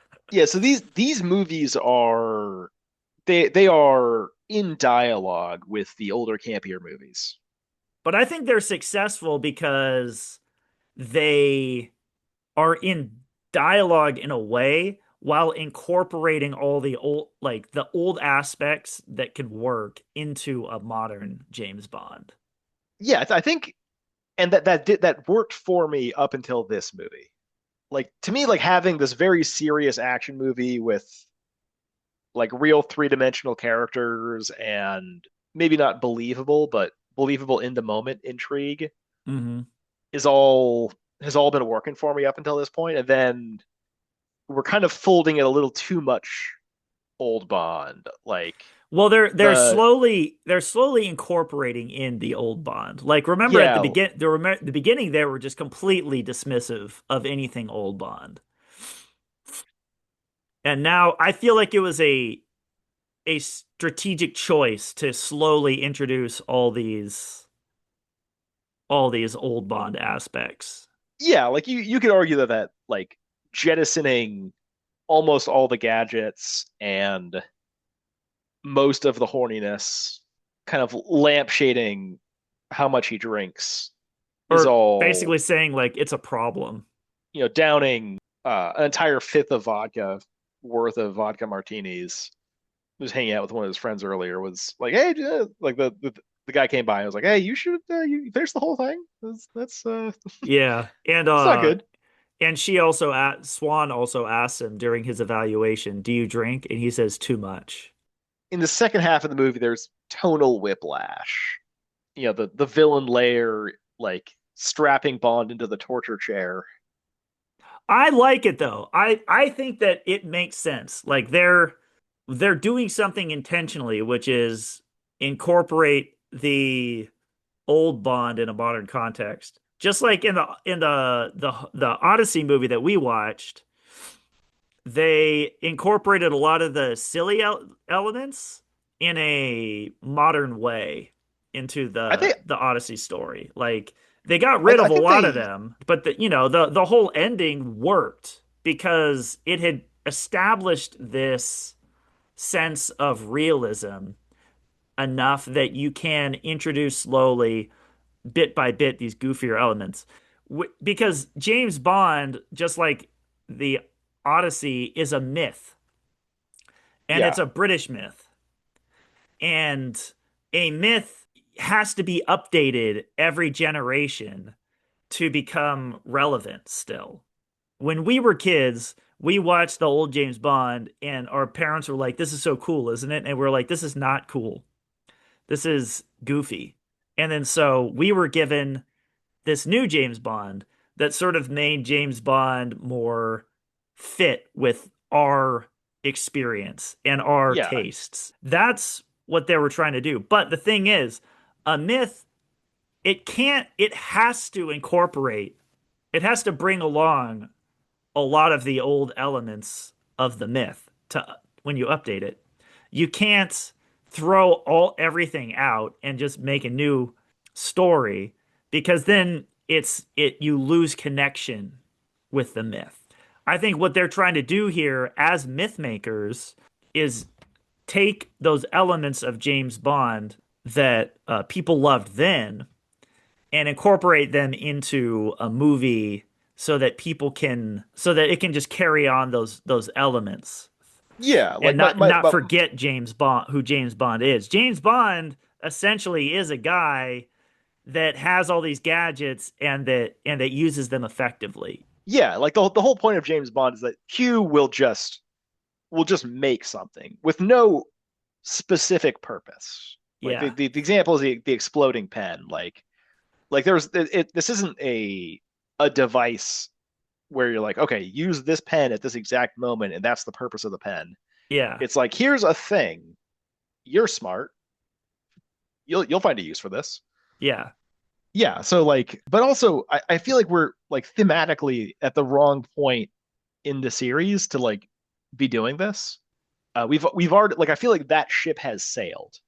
so these movies are they are in dialogue with the older campier movies. But I think they're successful because they are in dialogue in a way while incorporating all the old aspects that could work into a modern James Bond. Yeah, I think and that worked for me up until this movie. Like to me like having this very serious action movie with like real three-dimensional characters and maybe not believable, but believable in the moment intrigue Hmm. is all has all been working for me up until this point. And then we're kind of folding it a little too much old Bond. Like Well, the they're slowly incorporating in the old Bond. Like remember at yeah, the beginning they were just completely dismissive of anything old Bond. And now I feel like it was a strategic choice to slowly introduce all these old Bond aspects. yeah, like you could argue that like jettisoning almost all the gadgets and most of the horniness, kind of lampshading how much he drinks is Or all basically saying like it's a problem. downing an entire fifth of vodka worth of vodka martinis. Was hanging out with one of his friends earlier. Was like, hey, like the guy came by and was like, hey, you should you finish the whole thing. That's Yeah. it's not good. And Swan also asks him during his evaluation, "Do you drink?" And he says, "Too much." In the second half of the movie, there's tonal whiplash. The villain layer like strapping Bond into the torture chair. I like it though. I think that it makes sense. Like they're doing something intentionally, which is incorporate the old Bond in a modern context. Just like in the Odyssey movie that we watched, they incorporated a lot of the silly elements in a modern way into I think the Odyssey story. Like they got I, rid I of a think lot of they them, but the whole ending worked because it had established this sense of realism enough that you can introduce slowly, bit by bit, these goofier elements. Because James Bond, just like the Odyssey, is a myth, and it's yeah a British myth. And a myth has to be updated every generation to become relevant still. When we were kids, we watched the old James Bond, and our parents were like, "This is so cool, isn't it?" And we're like, "This is not cool. This is goofy." And then so we were given this new James Bond that sort of made James Bond more fit with our experience and our yeah tastes. That's what they were trying to do. But the thing is, a myth, it has to incorporate, it has to bring along a lot of the old elements of the myth to when you update it. You can't throw everything out and just make a new story because then it you lose connection with the myth. I think what they're trying to do here as myth makers is take those elements of James Bond that people loved then and incorporate them into a movie so that it can just carry on those elements yeah and like not forget James Bond, who James Bond is. James Bond essentially is a guy that has all these gadgets and that uses them effectively. yeah like the whole point of James Bond is that Q will just make something with no specific purpose. Like the, Yeah, the, the example is the exploding pen. Like there's this isn't a device where you're like, okay, use this pen at this exact moment, and that's the purpose of the pen. yeah, It's like, here's a thing. You're smart. You'll find a use for this. yeah, Yeah. So like, but also I feel like we're like thematically at the wrong point in the series to like be doing this. We've already like I feel like that ship has sailed.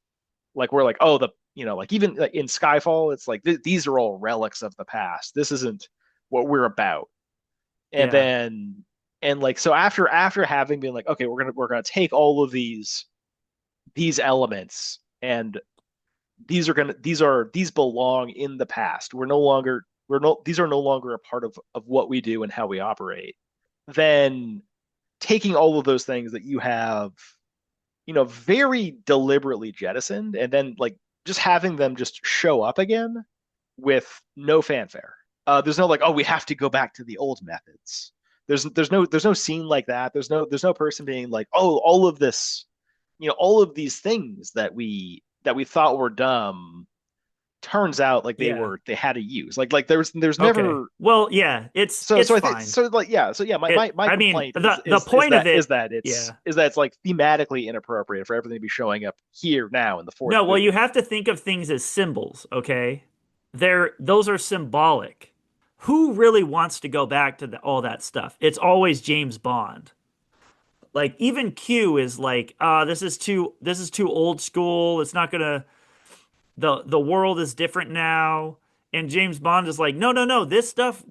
Like we're like, oh, like even like, in Skyfall, it's like these are all relics of the past. This isn't what we're about. And yeah, then and like so after having been like, okay, we're gonna take all of these elements and these belong in the past. These are no longer a part of what we do and how we operate. Then taking all of those things that you have very deliberately jettisoned and then like just having them just show up again with no fanfare. There's no like, oh, we have to go back to the old methods. There's no scene like that. There's no person being like, oh, all of these things that we thought were dumb turns out like yeah. they had to use. Like there's Okay. never Well, yeah, it's so I think fine. so like yeah so yeah my I mean, complaint is the point of is it, that yeah. it's like thematically inappropriate for everything to be showing up here now in the fourth No, well, you movie. have to think of things as symbols, okay? Those are symbolic. Who really wants to go back to all that stuff? It's always James Bond. Like even Q is like, this is too old school. It's not gonna the world is different now. And James Bond is like, no, no, no, this stuff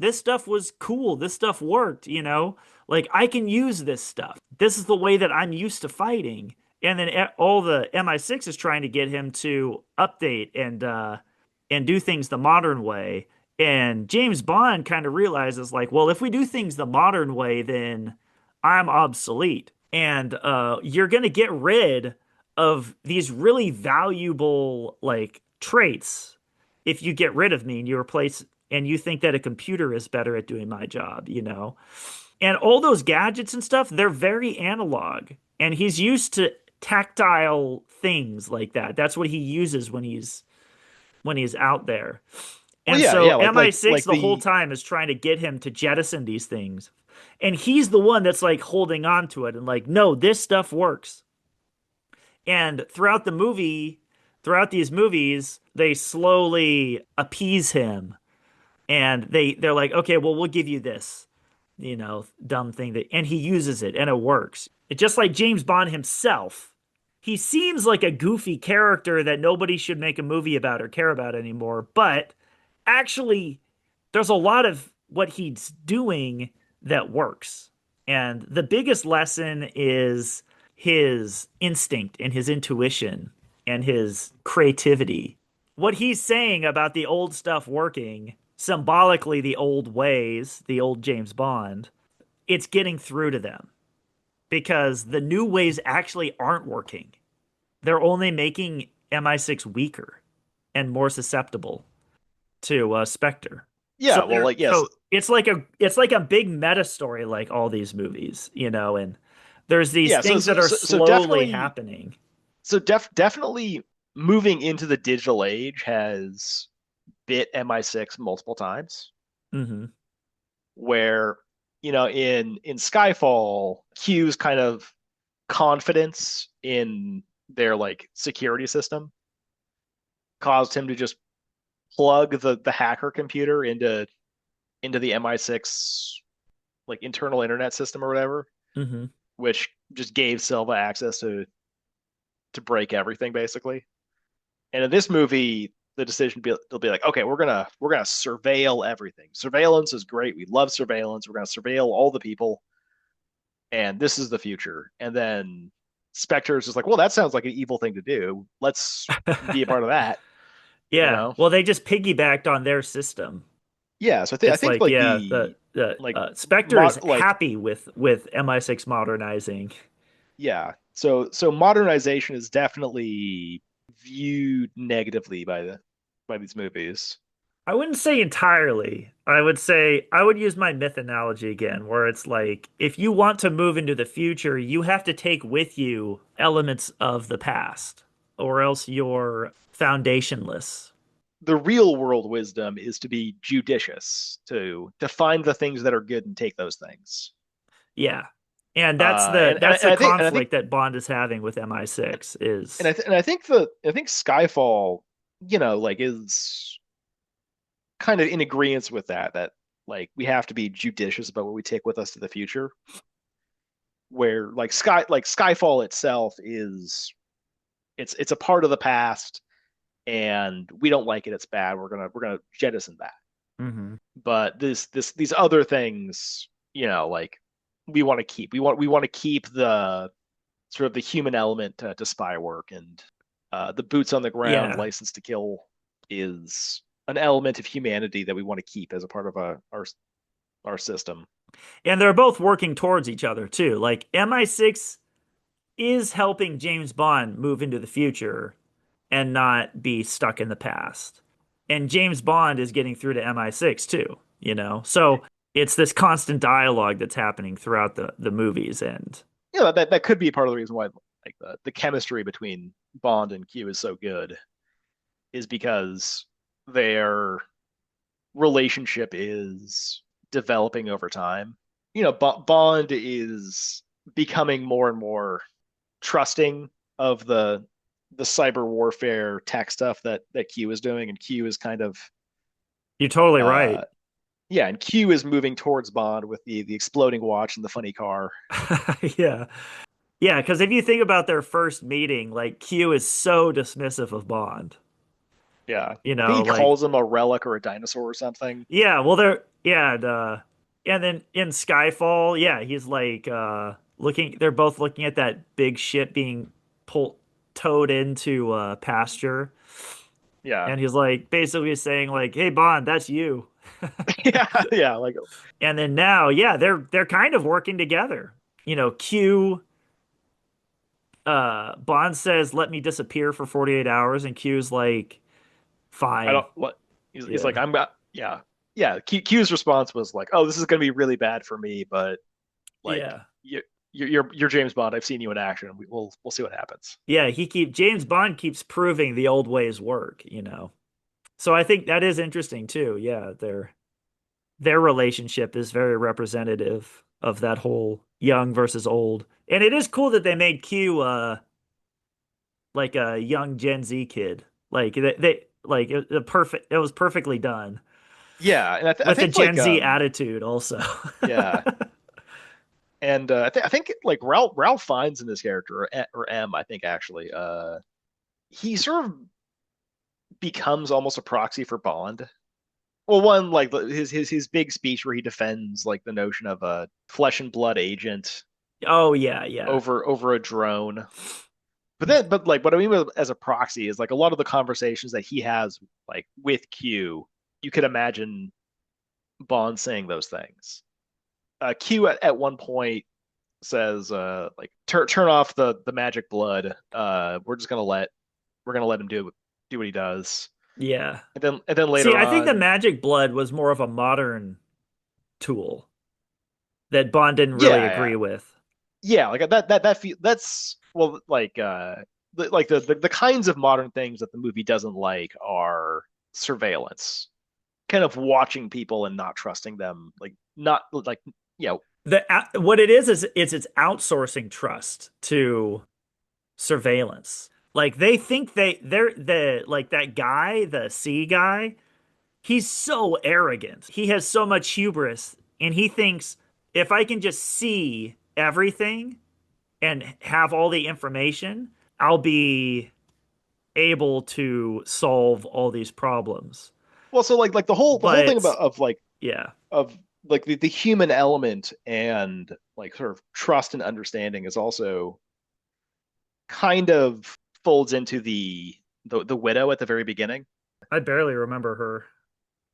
was cool. This stuff worked, you know? Like I can use this stuff. This is the way that I'm used to fighting. And then all the MI6 is trying to get him to update and do things the modern way. And James Bond kind of realizes, like, well, if we do things the modern way, then I'm obsolete. And you're going to get rid of these really valuable, like, traits if you get rid of me and you replace, and you think that a computer is better at doing my job, you know? And all those gadgets and stuff, they're very analog. And he's used to tactile things like that. That's what he uses when he's out there. Well, And yeah, so yeah, MI6 like the whole the time is trying to get him to jettison these things. And he's the one that's like holding on to it and like, no, this stuff works. And throughout these movies, they slowly appease him and they're like, okay, well, we'll give you this, dumb thing that, and he uses it and it works. It just like James Bond himself. He seems like a goofy character that nobody should make a movie about or care about anymore, but actually there's a lot of what he's doing that works. And the biggest lesson is his instinct and his intuition and his creativity. What he's saying about the old stuff working, symbolically, the old ways, the old James Bond, it's getting through to them because the new ways actually aren't working. They're only making MI6 weaker and more susceptible to Spectre. So yeah, well, there, like yes, so it's like a big meta story, like all these movies, and there's these yeah. things that are So slowly definitely, happening. definitely moving into the digital age has bit MI6 multiple times. Hmm. Where in Skyfall, Q's kind of confidence in their like security system caused him to just plug the hacker computer into the MI6 like internal internet system or whatever, Hmm. which just gave Silva access to break everything basically. And in this movie, the decision they'll be like, okay, we're gonna surveil everything. Surveillance is great. We love surveillance. We're gonna surveil all the people, and this is the future. And then Spectre is just like, well, that sounds like an evil thing to do. Let's be a part of that. You Yeah. know? Well, they just piggybacked on their system. Yeah. So I It's think like, like yeah, the the like Spectre is mod like happy with MI6 modernizing. yeah. So modernization is definitely viewed negatively by these movies. I wouldn't say entirely. I would say I would use my myth analogy again, where it's like if you want to move into the future, you have to take with you elements of the past, or else you're foundationless. The real world wisdom is to be judicious, to find the things that are good and take those things. Yeah. And And, that's the and I think conflict that Bond is having with MI6 is and I think Skyfall, like is kind of in agreement with that like we have to be judicious about what we take with us to the future. Where like Skyfall itself is it's a part of the past, and we don't like it. It's bad. We're gonna jettison that. Mhm. But these other things, like we want to keep the sort of the human element to spy work, and the boots on the ground Yeah. license to kill is an element of humanity that we want to keep as a part of our system. And they're both working towards each other too. Like MI6 is helping James Bond move into the future and not be stuck in the past. And James Bond is getting through to MI6 too. So it's this constant dialogue that's happening throughout the movies. And That could be part of the reason why like the chemistry between Bond and Q is so good, is because their relationship is developing over time. Bond is becoming more and more trusting of the cyber warfare tech stuff that Q is doing, and Q is kind of you're totally uh right. yeah, and Q is moving towards Bond with the exploding watch and the funny car. Yeah. Yeah, because if you think about their first meeting, like Q is so dismissive of Bond. Yeah, You I think know, he like calls him a relic or a dinosaur or something. yeah, well and then in Skyfall, yeah, he's like they're both looking at that big ship being pulled towed into pasture Yeah. And he's like basically saying like, "Hey Bond, that's you." Yeah, yeah, like And then now, yeah, they're kind of working together. Q Bond says, "Let me disappear for 48 hours," and Q's like, I "Fine." don't what he's like Yeah. I'm got yeah. Yeah, Q's response was like, "Oh, this is going to be really bad for me, but like Yeah. you're James Bond. I've seen you in action. We'll see what happens." Yeah, James Bond keeps proving the old ways work. So I think that is interesting too. Yeah, their relationship is very representative of that whole young versus old. And it is cool that they made Q like a young Gen Z kid. Like they like it was perfectly done Yeah, and I with the think Gen like Z attitude also. yeah, and I think like Ralph Fiennes in this character or M, I think actually, he sort of becomes almost a proxy for Bond. Well, one like his big speech where he defends like the notion of a flesh and blood agent Oh yeah, yeah. over a drone. But like what I mean as a proxy is like a lot of the conversations that he has like with Q, you could imagine Bond saying those things. Q at one point says like turn off the magic blood. We're gonna let him do what he does. Yeah. And then See, later I think the on, magic blood was more of a modern tool that Bond didn't really yeah, yeah, agree with. yeah, like that's well like like the kinds of modern things that the movie doesn't like are surveillance, kind of watching people and not trusting them, like not like you know What it is it's outsourcing trust to surveillance. Like they think they're the like that guy, the C guy, he's so arrogant. He has so much hubris and he thinks if I can just see everything and have all the information, I'll be able to solve all these problems. well so like the whole thing But about of like yeah, of like the human element and like sort of trust and understanding is also kind of folds into the widow at the very beginning. I barely remember her.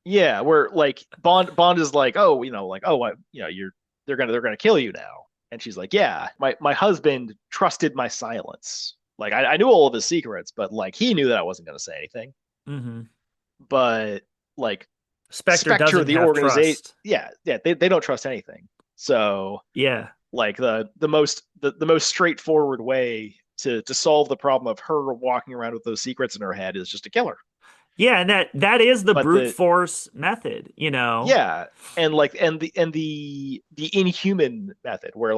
Yeah, where like Bond is like, oh, like, oh, you're they're gonna kill you now, and she's like, yeah, my husband trusted my silence. Like I knew all of his secrets, but like he knew that I wasn't gonna say anything. Hmm. But like Spectre Spectre, doesn't the have organization, trust. yeah, they don't trust anything. So Yeah. like the most straightforward way to solve the problem of her walking around with those secrets in her head is just to kill her. Yeah, and that is the But brute the force method. yeah, and like the inhuman method where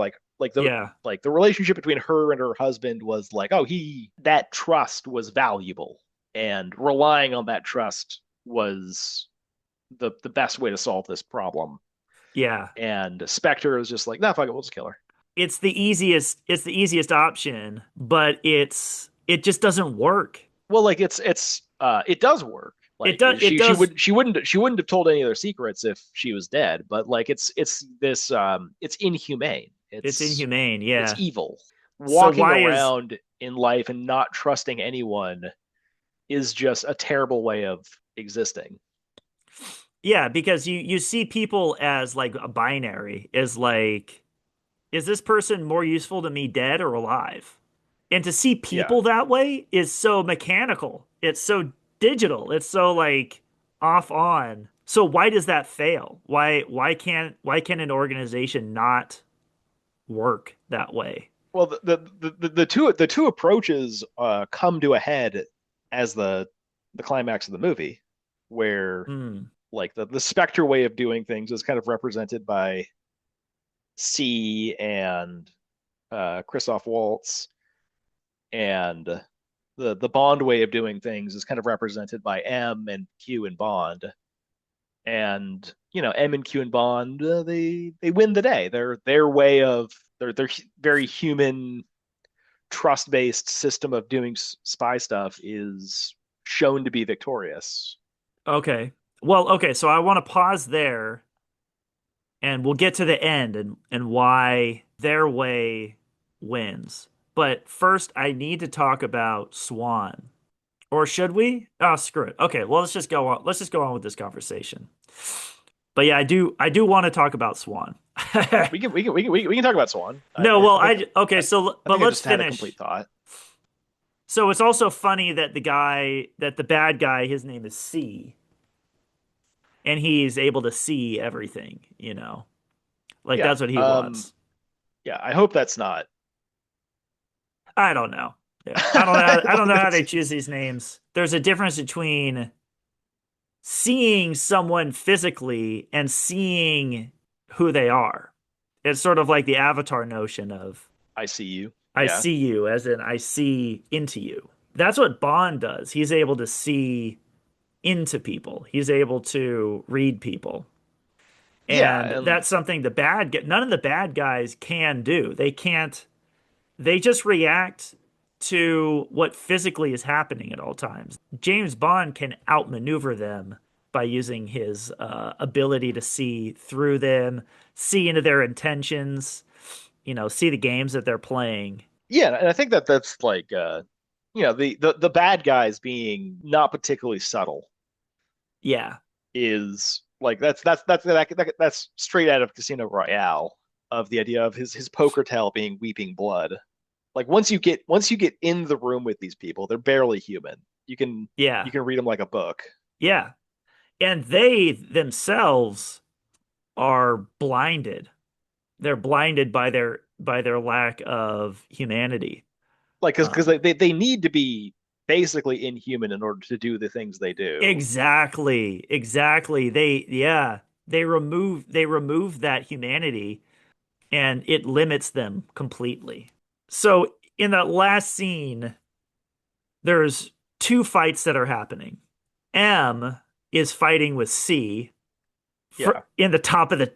Yeah. like the relationship between her and her husband was like, oh, he that trust was valuable, and relying on that trust was the best way to solve this problem. Yeah. And Spectre is just like, nah, fuck it, we'll just kill her. It's the easiest option, but it just doesn't work. Well, like it does work. It Like does it does she wouldn't have told any of their secrets if she was dead. But like it's this it's inhumane. it's inhumane, It's yeah. evil. So Walking why is around in life and not trusting anyone is just a terrible way of existing. yeah, because you see people as like a binary, is like, is this person more useful to me dead or alive? And to see Yeah. people that way is so mechanical. It's so digital. It's so like off on. So why does that fail? Why can an organization not work that way? Well, the two approaches come to a head as the climax of the movie, where Hmm. like the Spectre way of doing things is kind of represented by C and Christoph Waltz, and the Bond way of doing things is kind of represented by M and Q and Bond. And M and Q and Bond, they win the day. Their way of their very human trust based system of doing spy stuff is shown to be victorious. Okay. Well, okay, so I want to pause there and we'll get to the end and why their way wins. But first I need to talk about Swan. Or should we? Oh, screw it. Okay, well, let's just go on. Let's just go on with this conversation. But yeah, I do want to talk about Swan. We can talk about Swan. No, well, okay, I, so I but think I let's just had a complete finish. thought. So it's also funny that the bad guy, his name is C, and he's able to see everything, you know. Like Yeah. that's what he wants. Yeah. I hope that's not. I don't know. Yeah. I don't know how That's they choose these names. There's a difference between seeing someone physically and seeing who they are. It's sort of like the Avatar notion of I see you. I Yeah. see you, as in I see into you. That's what Bond does. He's able to see into people. He's able to read people. Yeah. And And that's something none of the bad guys can do. They can't, they just react to what physically is happening at all times. James Bond can outmaneuver them by using his ability to see through them, see into their intentions, see the games that they're playing. yeah, and I think that that's like the bad guys being not particularly subtle Yeah, is like that's straight out of Casino Royale of the idea of his poker tell being weeping blood. Like once you get in the room with these people, they're barely human. You yeah, can read them like a book. yeah. And they themselves are blinded. They're blinded by their lack of humanity. Like because Um, they need to be basically inhuman in order to do the things they do. exactly, exactly. They remove that humanity and it limits them completely. So in that last scene, there's two fights that are happening. M is fighting with C Yeah. in the top of the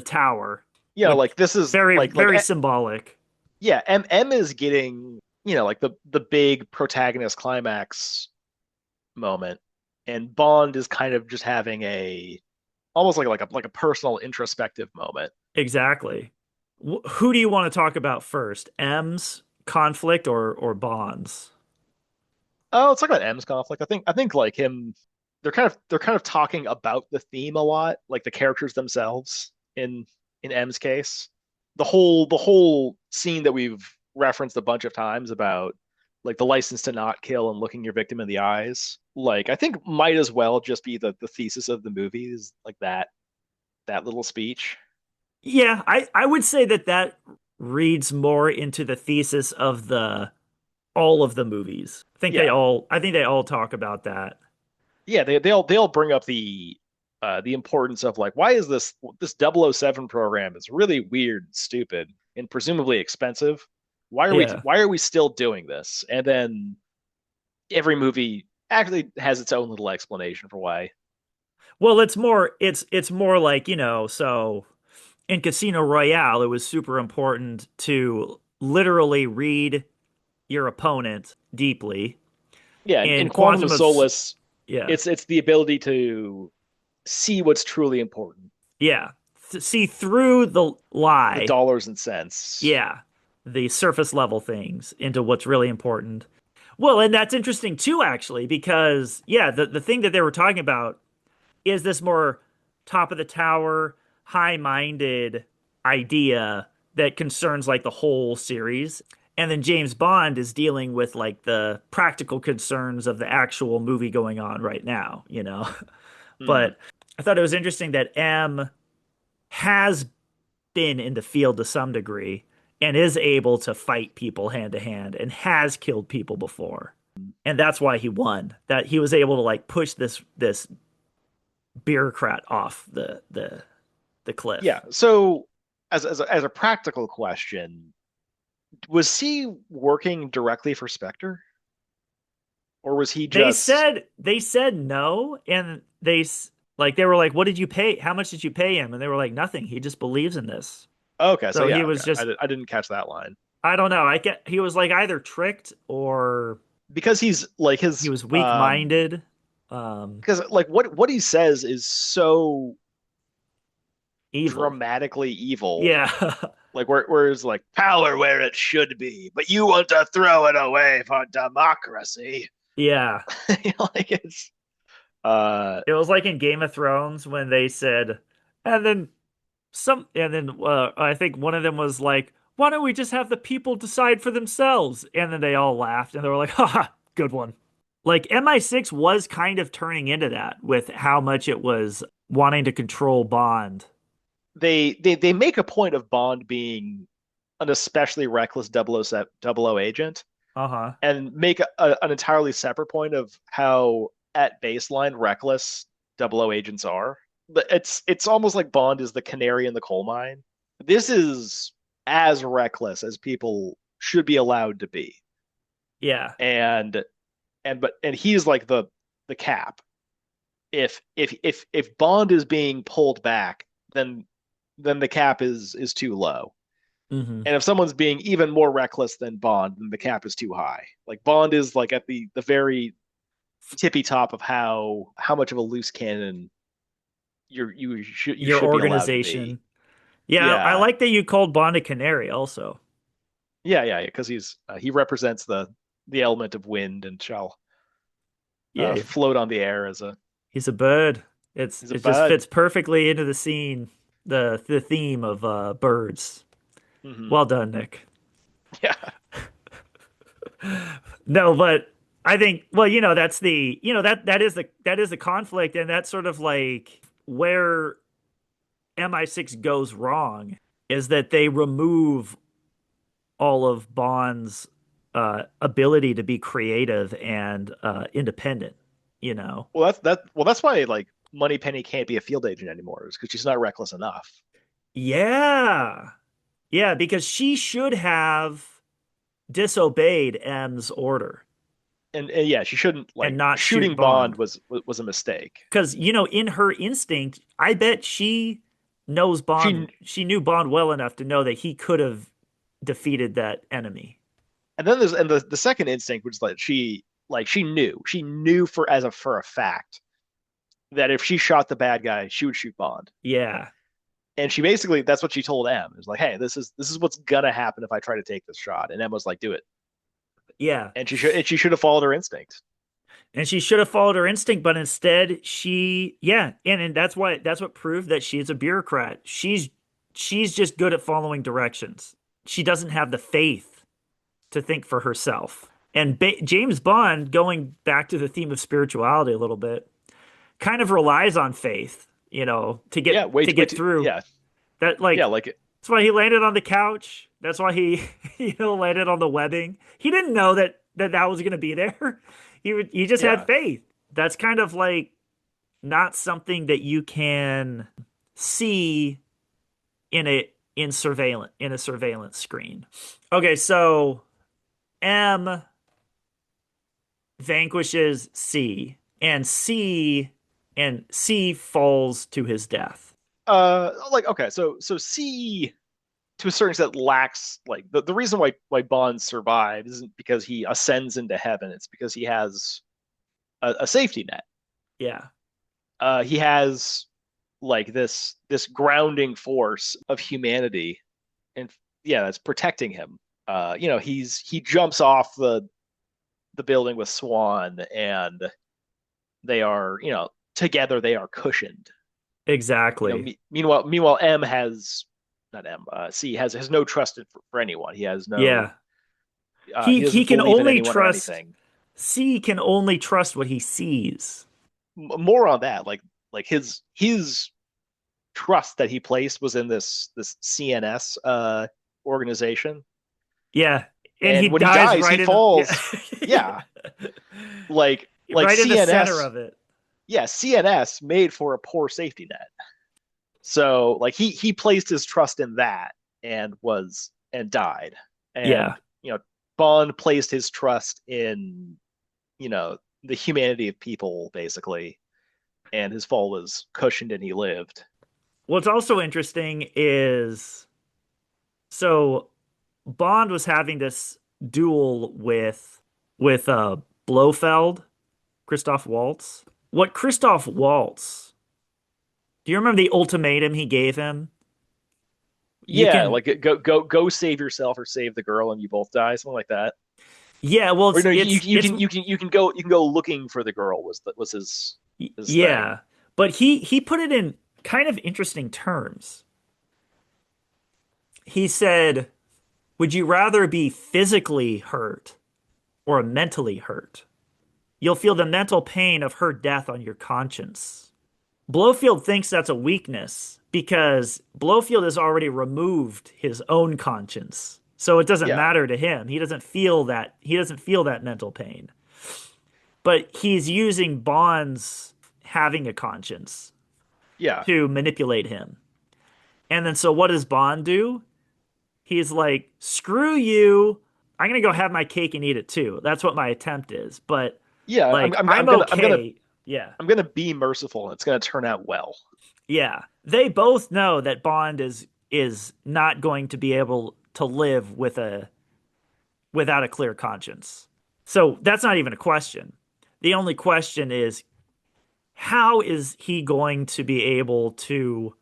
tower, which Like this is very very symbolic. yeah, M is getting, like the big protagonist climax moment, and Bond is kind of just having a almost like a personal introspective moment. Exactly. Who do you want to talk about first? M's conflict or Bond's? Oh, let's talk about M's conflict. I think like him, they're kind of talking about the theme a lot, like the characters themselves in M's case. The whole scene that we've referenced a bunch of times about like the license to not kill and looking your victim in the eyes, like I think might as well just be the thesis of the movie is like that little speech. Yeah, I would say that reads more into the thesis of the all of the movies. Yeah. I think they all talk about that. Yeah, they'll bring up the importance of like why is this 007 program is really weird, stupid, and presumably expensive. Yeah. Why are we still doing this? And then every movie actually has its own little explanation for why. Well, it's more like, so in Casino Royale, it was super important to literally read your opponent deeply. Yeah, in In Quantum of Quantum of S- Solace, yeah. it's the ability to see what's truly important, Yeah. See through the the lie. dollars and cents. Yeah. The surface level things into what's really important. Well, and that's interesting too, actually, because yeah, the thing that they were talking about is this more top of the tower, high-minded idea that concerns like the whole series. And then James Bond is dealing with like the practical concerns of the actual movie going on right now, you know? Hmm. But I thought it was interesting that M has been in the field to some degree and is able to fight people hand to hand and has killed people before. And that's why he won. That he was able to like push this bureaucrat off the Yeah. cliff. So as a practical question, was he working directly for Spectre, or was he They just said they said no, and they were like, "What did you pay? How much did you pay him?" And they were like, "Nothing. He just believes in this." okay? So So he yeah, was okay. just I didn't catch that line I don't know. He was like either tricked or because he's like he his was weak-minded. Um, because like what he says is so evil. dramatically evil Yeah. Like where's like power where it should be, but you want to throw it away for democracy. Yeah. Like it's uh It was like in Game of Thrones when they said, and then and then I think one of them was like, why don't we just have the people decide for themselves? And then they all laughed and they were like, haha, good one. Like MI6 was kind of turning into that with how much it was wanting to control Bond. they make a point of Bond being an especially reckless 007, 00 agent Uh-huh. and make an entirely separate point of how at baseline reckless 00 agents are. But it's almost like Bond is the canary in the coal mine. This is as reckless as people should be allowed to be. Yeah. And and he's like the cap. If Bond is being pulled back, then the cap is too low. Hmm. And if someone's being even more reckless than Bond, then the cap is too high. Like Bond is like at the very tippy top of how much of a loose cannon you Your should be allowed to be. organization. Yeah, I Yeah, like that you called Bond a canary also. yeah, because he represents the element of wind and shall Yeah, float on the air as a he's a bird. as a It just bird. fits perfectly into the scene, the theme of birds. Hmm. Well done, Nick. Yeah. No, but I think well, that's the that is the conflict, and that's sort of like where MI6 goes wrong is that they remove all of Bond's ability to be creative and independent, you know. Well, that's why like Moneypenny can't be a field agent anymore, is because she's not reckless enough. Yeah. Yeah, because she should have disobeyed M's order And yeah, she shouldn't and like not shoot shooting Bond Bond. was a mistake. Because, in her instinct, I bet she knows She Bond. She knew Bond well enough to know that he could have defeated that enemy. and then there's and the second instinct was that she knew for a fact that if she shot the bad guy, she would shoot Bond. Yeah. And she basically that's what she told M. It was like, hey, this is what's gonna happen if I try to take this shot. And M was like, do it. Yeah. And she should have followed her instinct. And she should have followed her instinct, but instead yeah, and that's what proved that she's a bureaucrat. She's just good at following directions. She doesn't have the faith to think for herself. And James Bond, going back to the theme of spirituality a little bit, kind of relies on faith, to Yeah, to get through yeah, that. yeah, Like like that's why he landed on the couch. That's why he landed on the webbing. He didn't know that was going to be there. He just had yeah. faith. That's kind of like not something that you can see in a surveillance screen. Okay, so M vanquishes and C falls to his death. Like okay, so C to a certain extent lacks like the reason why Bond survives isn't because he ascends into heaven. It's because he has a safety net. Yeah. He has like this grounding force of humanity, and yeah, that's protecting him. He jumps off the building with Swan, and they are together they are cushioned. Exactly. Meanwhile, M has not M. C has no trust for anyone. He has no. Yeah. He He doesn't can believe in only anyone or trust anything. C can only trust what he sees. More on that, like his trust that he placed was in this CNS organization, Yeah. And he and when he dies dies, he right in yeah. falls. Yeah, like Right in the center CNS. of it. Yeah, CNS made for a poor safety net. So like he placed his trust in that and died. Yeah. And Bond placed his trust in the humanity of people basically, and his fall was cushioned and he lived. What's also interesting is so Bond was having this duel with Blofeld, Christoph Waltz. What Christoph Waltz? Do you remember the ultimatum he gave him? You Yeah, can, like go save yourself or save the girl and you both die, something like that. yeah, well, Or no, it's you can go looking for the girl was his thing. yeah, but he put it in kind of interesting terms. He said, "Would you rather be physically hurt or mentally hurt? You'll feel the mental pain of her death on your conscience." Blofeld thinks that's a weakness because Blofeld has already removed his own conscience. So it doesn't Yeah, matter to him. He doesn't feel that mental pain. But he's using Bond's having a conscience yeah, to manipulate him. And then so what does Bond do? He's like, "Screw you. I'm going to go have my cake and eat it too." That's what my attempt is. But yeah. like I'm okay. Yeah. I'm gonna be merciful and it's gonna turn out well. Yeah, they both know that Bond is not going to be able to live without a clear conscience. So that's not even a question. The only question is how is he going to be able to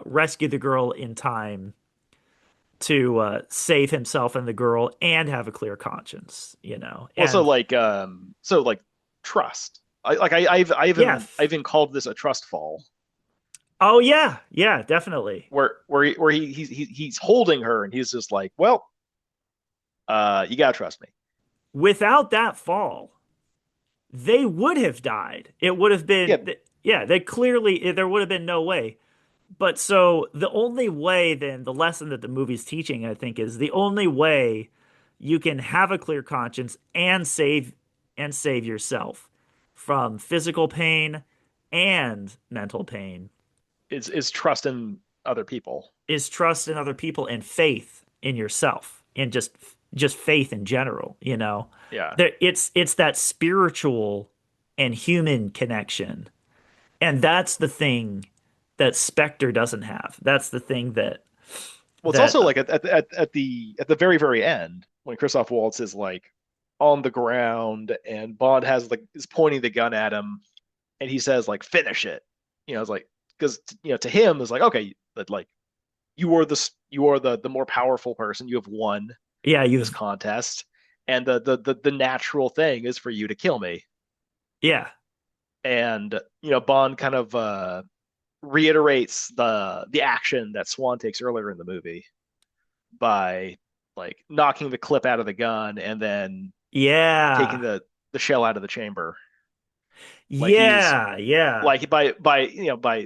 rescue the girl in time to save himself and the girl and have a clear conscience, you know? Well, And so like trust. yeah, I've even called this a trust fall, oh yeah, yeah, definitely. where he's holding her and he's just like, well, you gotta trust me. Without that fall, they would have died. It would have Yeah, been, yeah, they clearly, there would have been no way. But so the only way, then, the lesson that the movie's teaching, I think, is the only way you can have a clear conscience and save yourself from physical pain and mental pain is trust in other people. is trust in other people and faith in yourself and just faith in general, you know. Yeah. It's that spiritual and human connection. And that's the thing that Spectre doesn't have. That's the thing that Well, it's that also like at the very end when Christoph Waltz is like on the ground and Bond has like is pointing the gun at him and he says like finish it. You know, it's like because to him it's like okay, but like you are the more powerful person. You have won yeah, this you've contest, and the natural thing is for you to kill me. yeah. And Bond kind of reiterates the action that Swan takes earlier in the movie by like knocking the clip out of the gun and then taking Yeah. the shell out of the chamber. Like he's Yeah, yeah. like by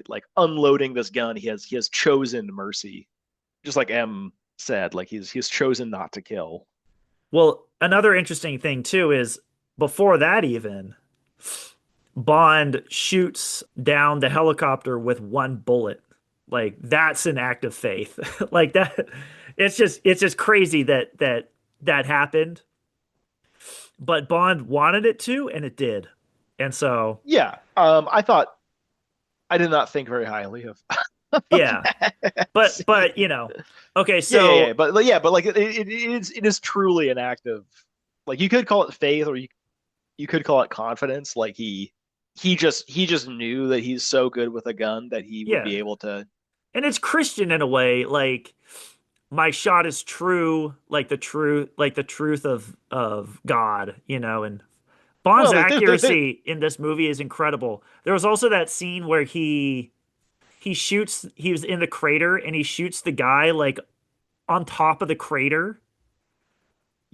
like unloading this gun, he has chosen mercy, just like M said. Like he's chosen not to kill. Well, another interesting thing too is before that even Bond shoots down the helicopter with one bullet. Like that's an act of faith. Like that it's just crazy that happened, but Bond wanted it to and it did. And so, Yeah, I did not think very highly of yeah. that But scene. okay, Yeah, so but like it is truly an act of like you could call it faith or you could call it confidence. Like he just knew that he's so good with a gun that he would yeah. be able to. And it's Christian in a way, like my shot is true, like the truth of God, you know, and Bond's Well, there accuracy in this movie is incredible. There was also that scene where he was in the crater and he shoots the guy like on top of the crater,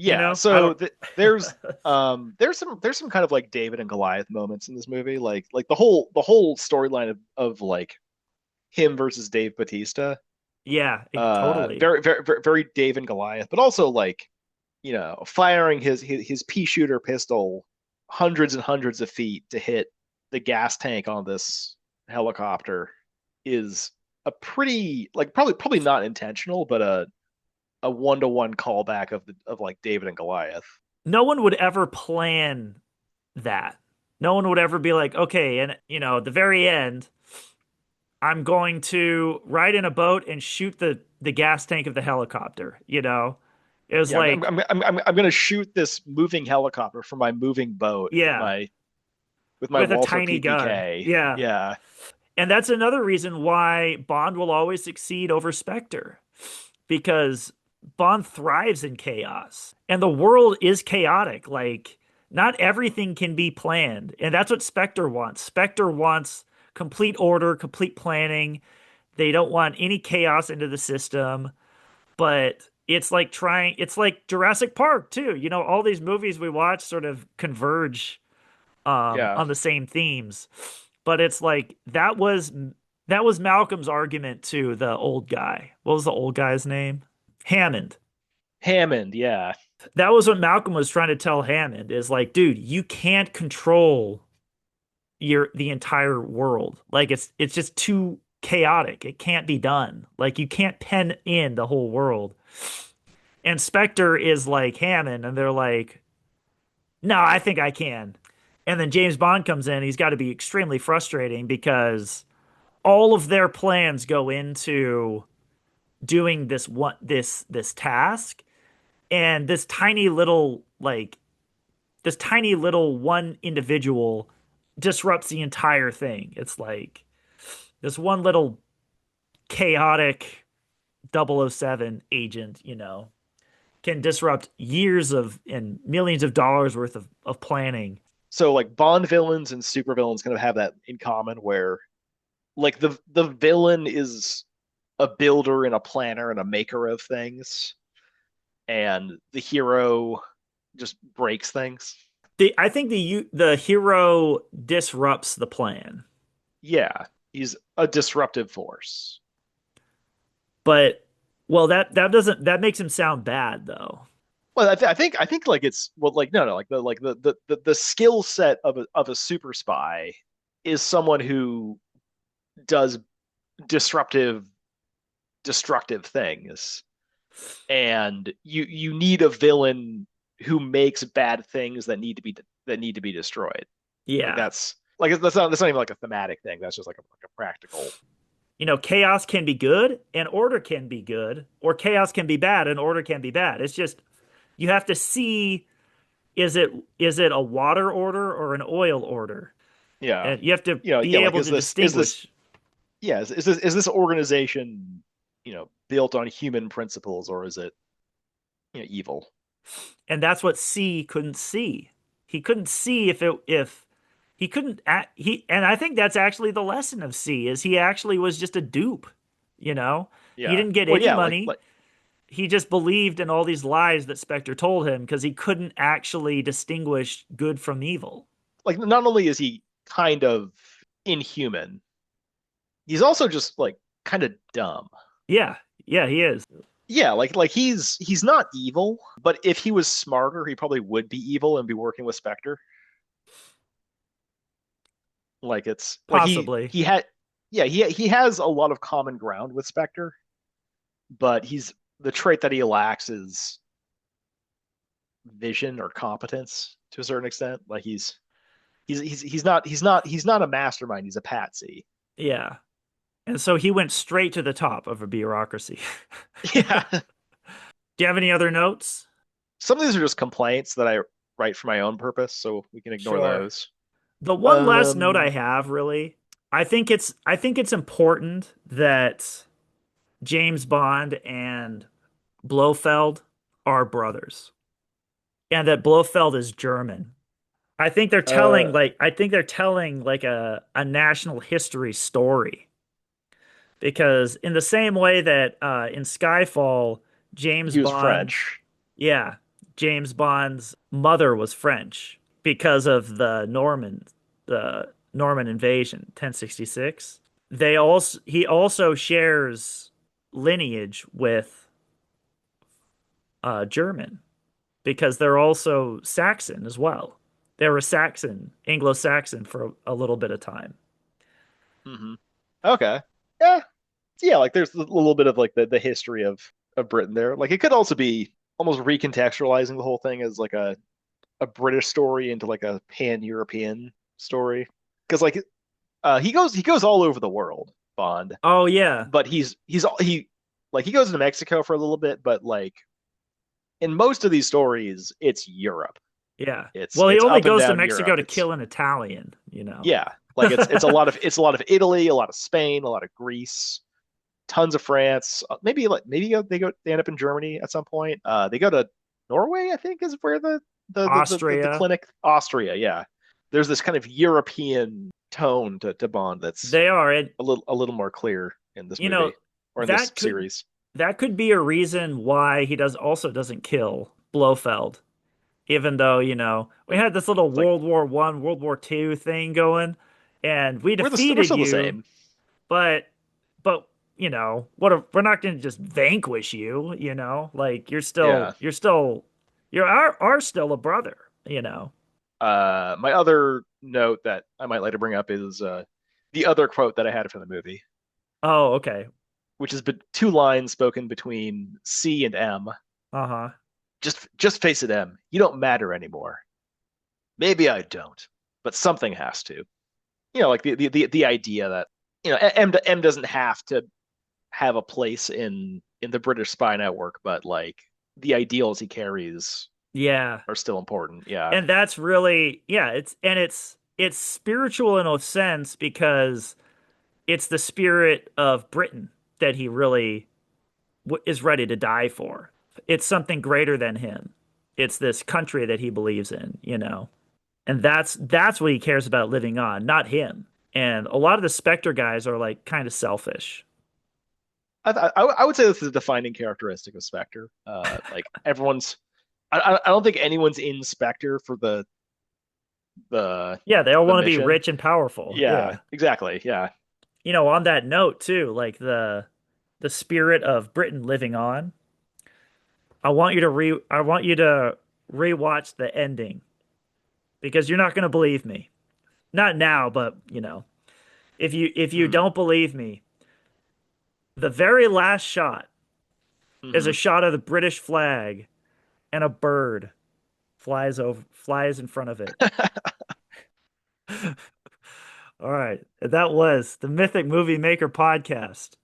you yeah. know? I don't There's some kind of like David and Goliath moments in this movie. Like the whole storyline of like him versus Dave Batista. yeah, totally. Very Dave and Goliath, but also like firing his pea shooter pistol hundreds and hundreds of feet to hit the gas tank on this helicopter is a pretty like probably not intentional, but a one-to-one callback of like David and Goliath. No one would ever plan that. No one would ever be like, "Okay, and at the very end, I'm going to ride in a boat and shoot the gas tank of the helicopter." It was Yeah, like, I'm going to shoot this moving helicopter from my moving boat yeah, with my with a Walter tiny gun. PPK. Yeah. Yeah, And that's another reason why Bond will always succeed over Spectre, because Bond thrives in chaos and the world is chaotic. Like, not everything can be planned. And that's what Spectre wants. Spectre wants complete order, complete planning. They don't want any chaos into the system. But it's like Jurassic Park too. You know, all these movies we watch sort of converge Yeah. on the same themes. But it's like that was Malcolm's argument to the old guy. What was the old guy's name? Hammond. Hammond, yeah. That was what Malcolm was trying to tell Hammond is like, dude, you can't control the entire world. Like it's just too chaotic. It can't be done. Like you can't pen in the whole world. And Spectre is like Hammond, and they're like, no, I think I can. And then James Bond comes in. He's got to be extremely frustrating because all of their plans go into doing this task, and this tiny little one individual disrupts the entire thing. It's like this one little chaotic 007 agent, you know, can disrupt years of and millions of dollars worth of planning. So like Bond villains and supervillains kind of have that in common where like the villain is a builder and a planner and a maker of things, and the hero just breaks things. I think the hero disrupts the plan, Yeah, he's a disruptive force. but well, that makes him sound bad though. Well, I think like it's well, like no, no, like the skill set of a super spy is someone who does disruptive, destructive things, and you need a villain who makes bad things that need to be destroyed. Like Yeah. that's that's not even like a thematic thing. That's just like a practical. You know, chaos can be good and order can be good, or chaos can be bad and order can be bad. It's just you have to see is it a water order or an oil order? Yeah, And you have to yeah, be like able to is this distinguish. yeah is this organization built on human principles, or is it evil? And that's what C couldn't see. He couldn't see if he couldn't he and I think that's actually the lesson of C is he actually was just a dupe, you know? He Yeah. didn't get Well, any yeah, money. He just believed in all these lies that Spectre told him because he couldn't actually distinguish good from evil. not only is he kind of inhuman, he's also just like kind of dumb. Yeah, yeah, he is. Yeah, he's not evil, but if he was smarter, he probably would be evil and be working with Spectre. Like it's like Possibly. he had yeah, he has a lot of common ground with Spectre, but he's the trait that he lacks is vision or competence to a certain extent. Like he's not a mastermind, he's a patsy. Yeah. And so he went straight to the top of a bureaucracy. Yeah. Do you have any other notes? Some of these are just complaints that I write for my own purpose, so we can ignore Sure. those. The one last note I Um, have really, I think it's important that James Bond and Blofeld are brothers and that Blofeld is German. uh, I think they're telling like a national history story because in the same way that in Skyfall, James he was Bond's French. yeah, James Bond's mother was French because of the Norman invasion, 1066. He also shares lineage with German because they're also Saxon as well. They were Saxon, Anglo-Saxon for a little bit of time. Hmm. Okay. Yeah. Yeah, like there's a little bit of like the history of Britain there. Like it could also be almost recontextualizing the whole thing as like a British story into like a pan-European story. Because like he goes all over the world, Bond, Oh yeah, but he like he goes to Mexico for a little bit, but like in most of these stories, it's Europe. yeah. Well, he It's only up and goes to down Mexico Europe. to It's kill an Italian, you know. yeah. Like it's a lot of Italy, a lot of Spain, a lot of Greece, tons of France. Maybe they end up in Germany at some point. They go to Norway, I think, is where the Austria. clinic. Austria, yeah. There's this kind of European tone to Bond that's They are, and a little more clear in this you know movie or in this that could series. that could be a reason why he doesn't kill Blofeld, even though, we had this little It's like World War I, World War II thing going, and we we're defeated still the you, same. but but we're not going to just vanquish you, like Yeah. you're our still a brother. My other note that I might like to bring up is the other quote that I had from the movie, Oh, okay. which is two lines spoken between C and M. Uh-huh. Just face it, M. You don't matter anymore. Maybe I don't, but something has to. Like the idea that M doesn't have to have a place in the British spy network, but like the ideals he carries Yeah. are still important. Yeah. And that's really, yeah, it's spiritual in a sense because it's the spirit of Britain that he really is ready to die for. It's something greater than him. It's this country that he believes in. And that's what he cares about living on, not him. And a lot of the Spectre guys are like kind of selfish. I would say this is a defining characteristic of Spectre. Like everyone's, I don't think anyone's in Spectre for the Yeah, they all the want to be mission. rich and powerful. Yeah, Yeah. exactly. Yeah. On that note too, like the spirit of Britain living on. I want you to rewatch the ending because you're not going to believe me. Not now, but if you Mm-hmm. don't believe me, the very last shot is a Mm-hmm. shot of the British flag and a bird flies in front of it. All right. That was the Mythic Movie Maker podcast.